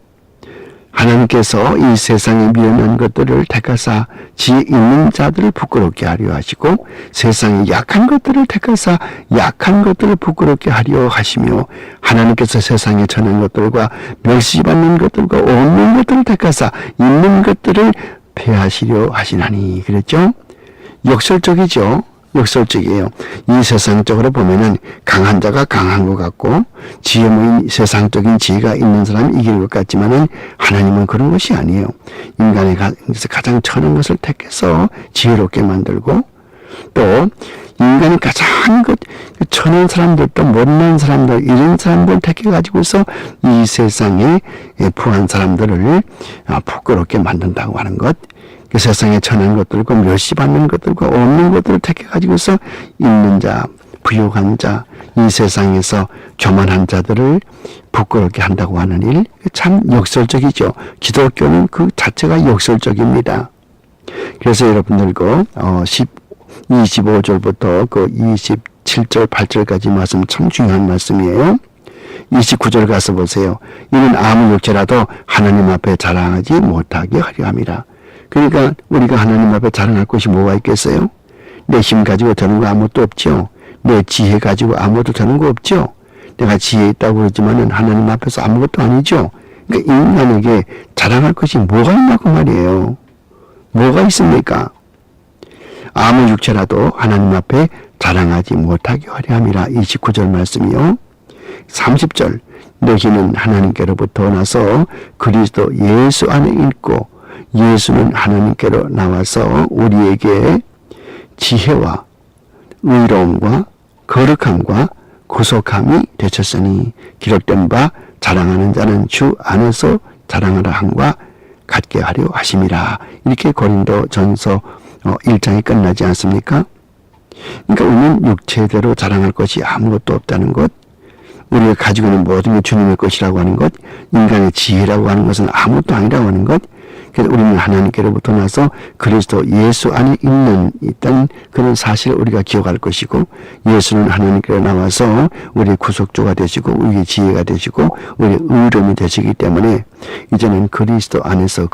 이 세상에 미련한 것들을 택하사 지혜 있는 자들을 부끄럽게 하려 하시고 세상에 약한 것들을 택하사 약한 것들을 부끄럽게 하려 하시며 하나님께서 세상에 천한 것들과 멸시받는 것들과 없는 것들을 택하사 있는 것들을 폐하시려 하시나니. 그랬죠? 역설적이죠. 역설적이에요. 이 세상적으로 보면은 강한 자가 강한 것 같고 지혜 모인 세상적인 지혜가 있는 사람이 이길 것 같지만은 하나님은 그런 것이 아니에요. 인간의 가장 천한 것을 택해서 지혜롭게 만들고 또 인간이 가장 천한 사람들 또 못난 사람들 이런 사람들 택해가지고서 이 세상에 부한 사람들을 부끄럽게 만든다고 하는 것. 그 세상에 천한 것들과 멸시받는 것들과 없는 것들을 택해가지고서 있는 자, 부유한 자, 이 세상에서 교만한 자들을 부끄럽게 한다고 하는 일, 참 역설적이죠. 기독교는 그 자체가 역설적입니다. 그래서 여러분들 25절부터 그 27절, 8절까지 말씀 참 중요한 말씀이에요. 29절 가서 보세요. 이는 아무 육체라도 하나님 앞에 자랑하지 못하게 하려 함이라. 그러니까 우리가 하나님 앞에 자랑할 것이 뭐가 있겠어요? 내 힘 가지고 되는 거 아무것도 없죠. 내 지혜 가지고 아무것도 되는 거 없죠. 내가 지혜 있다고 그러지만은 하나님 앞에서 아무것도 아니죠. 그러니까 인간에게 자랑할 것이 뭐가 있냐고 말이에요. 뭐가 있습니까? 아무 육체라도 하나님 앞에 자랑하지 못하게 하려 함이라. 29절 말씀이요. 30절 너희는 하나님께로부터 나서 그리스도 예수 안에 있고 예수는 하나님께로 나와서 우리에게 지혜와 의로움과 거룩함과 구속함이 되셨으니 기록된 바 자랑하는 자는 주 안에서 자랑하라 함과 같게 하려 하심이라. 이렇게 고린도 전서 1장이 끝나지 않습니까? 그러니까 우리는 육체대로 자랑할 것이 아무것도 없다는 것, 우리가 가지고 있는 모든 게 주님의 것이라고 하는 것, 인간의 지혜라고 하는 것은 아무것도 아니라고 하는 것. 그래서 우리는 하나님께로부터 나서 그리스도 예수 안에 있던 그런 사실을 우리가 기억할 것이고, 예수는 하나님께로 나와서 우리의 구속주가 되시고 우리의 지혜가 되시고 우리의 의로움이 되시기 때문에 이제는 그리스도 안에서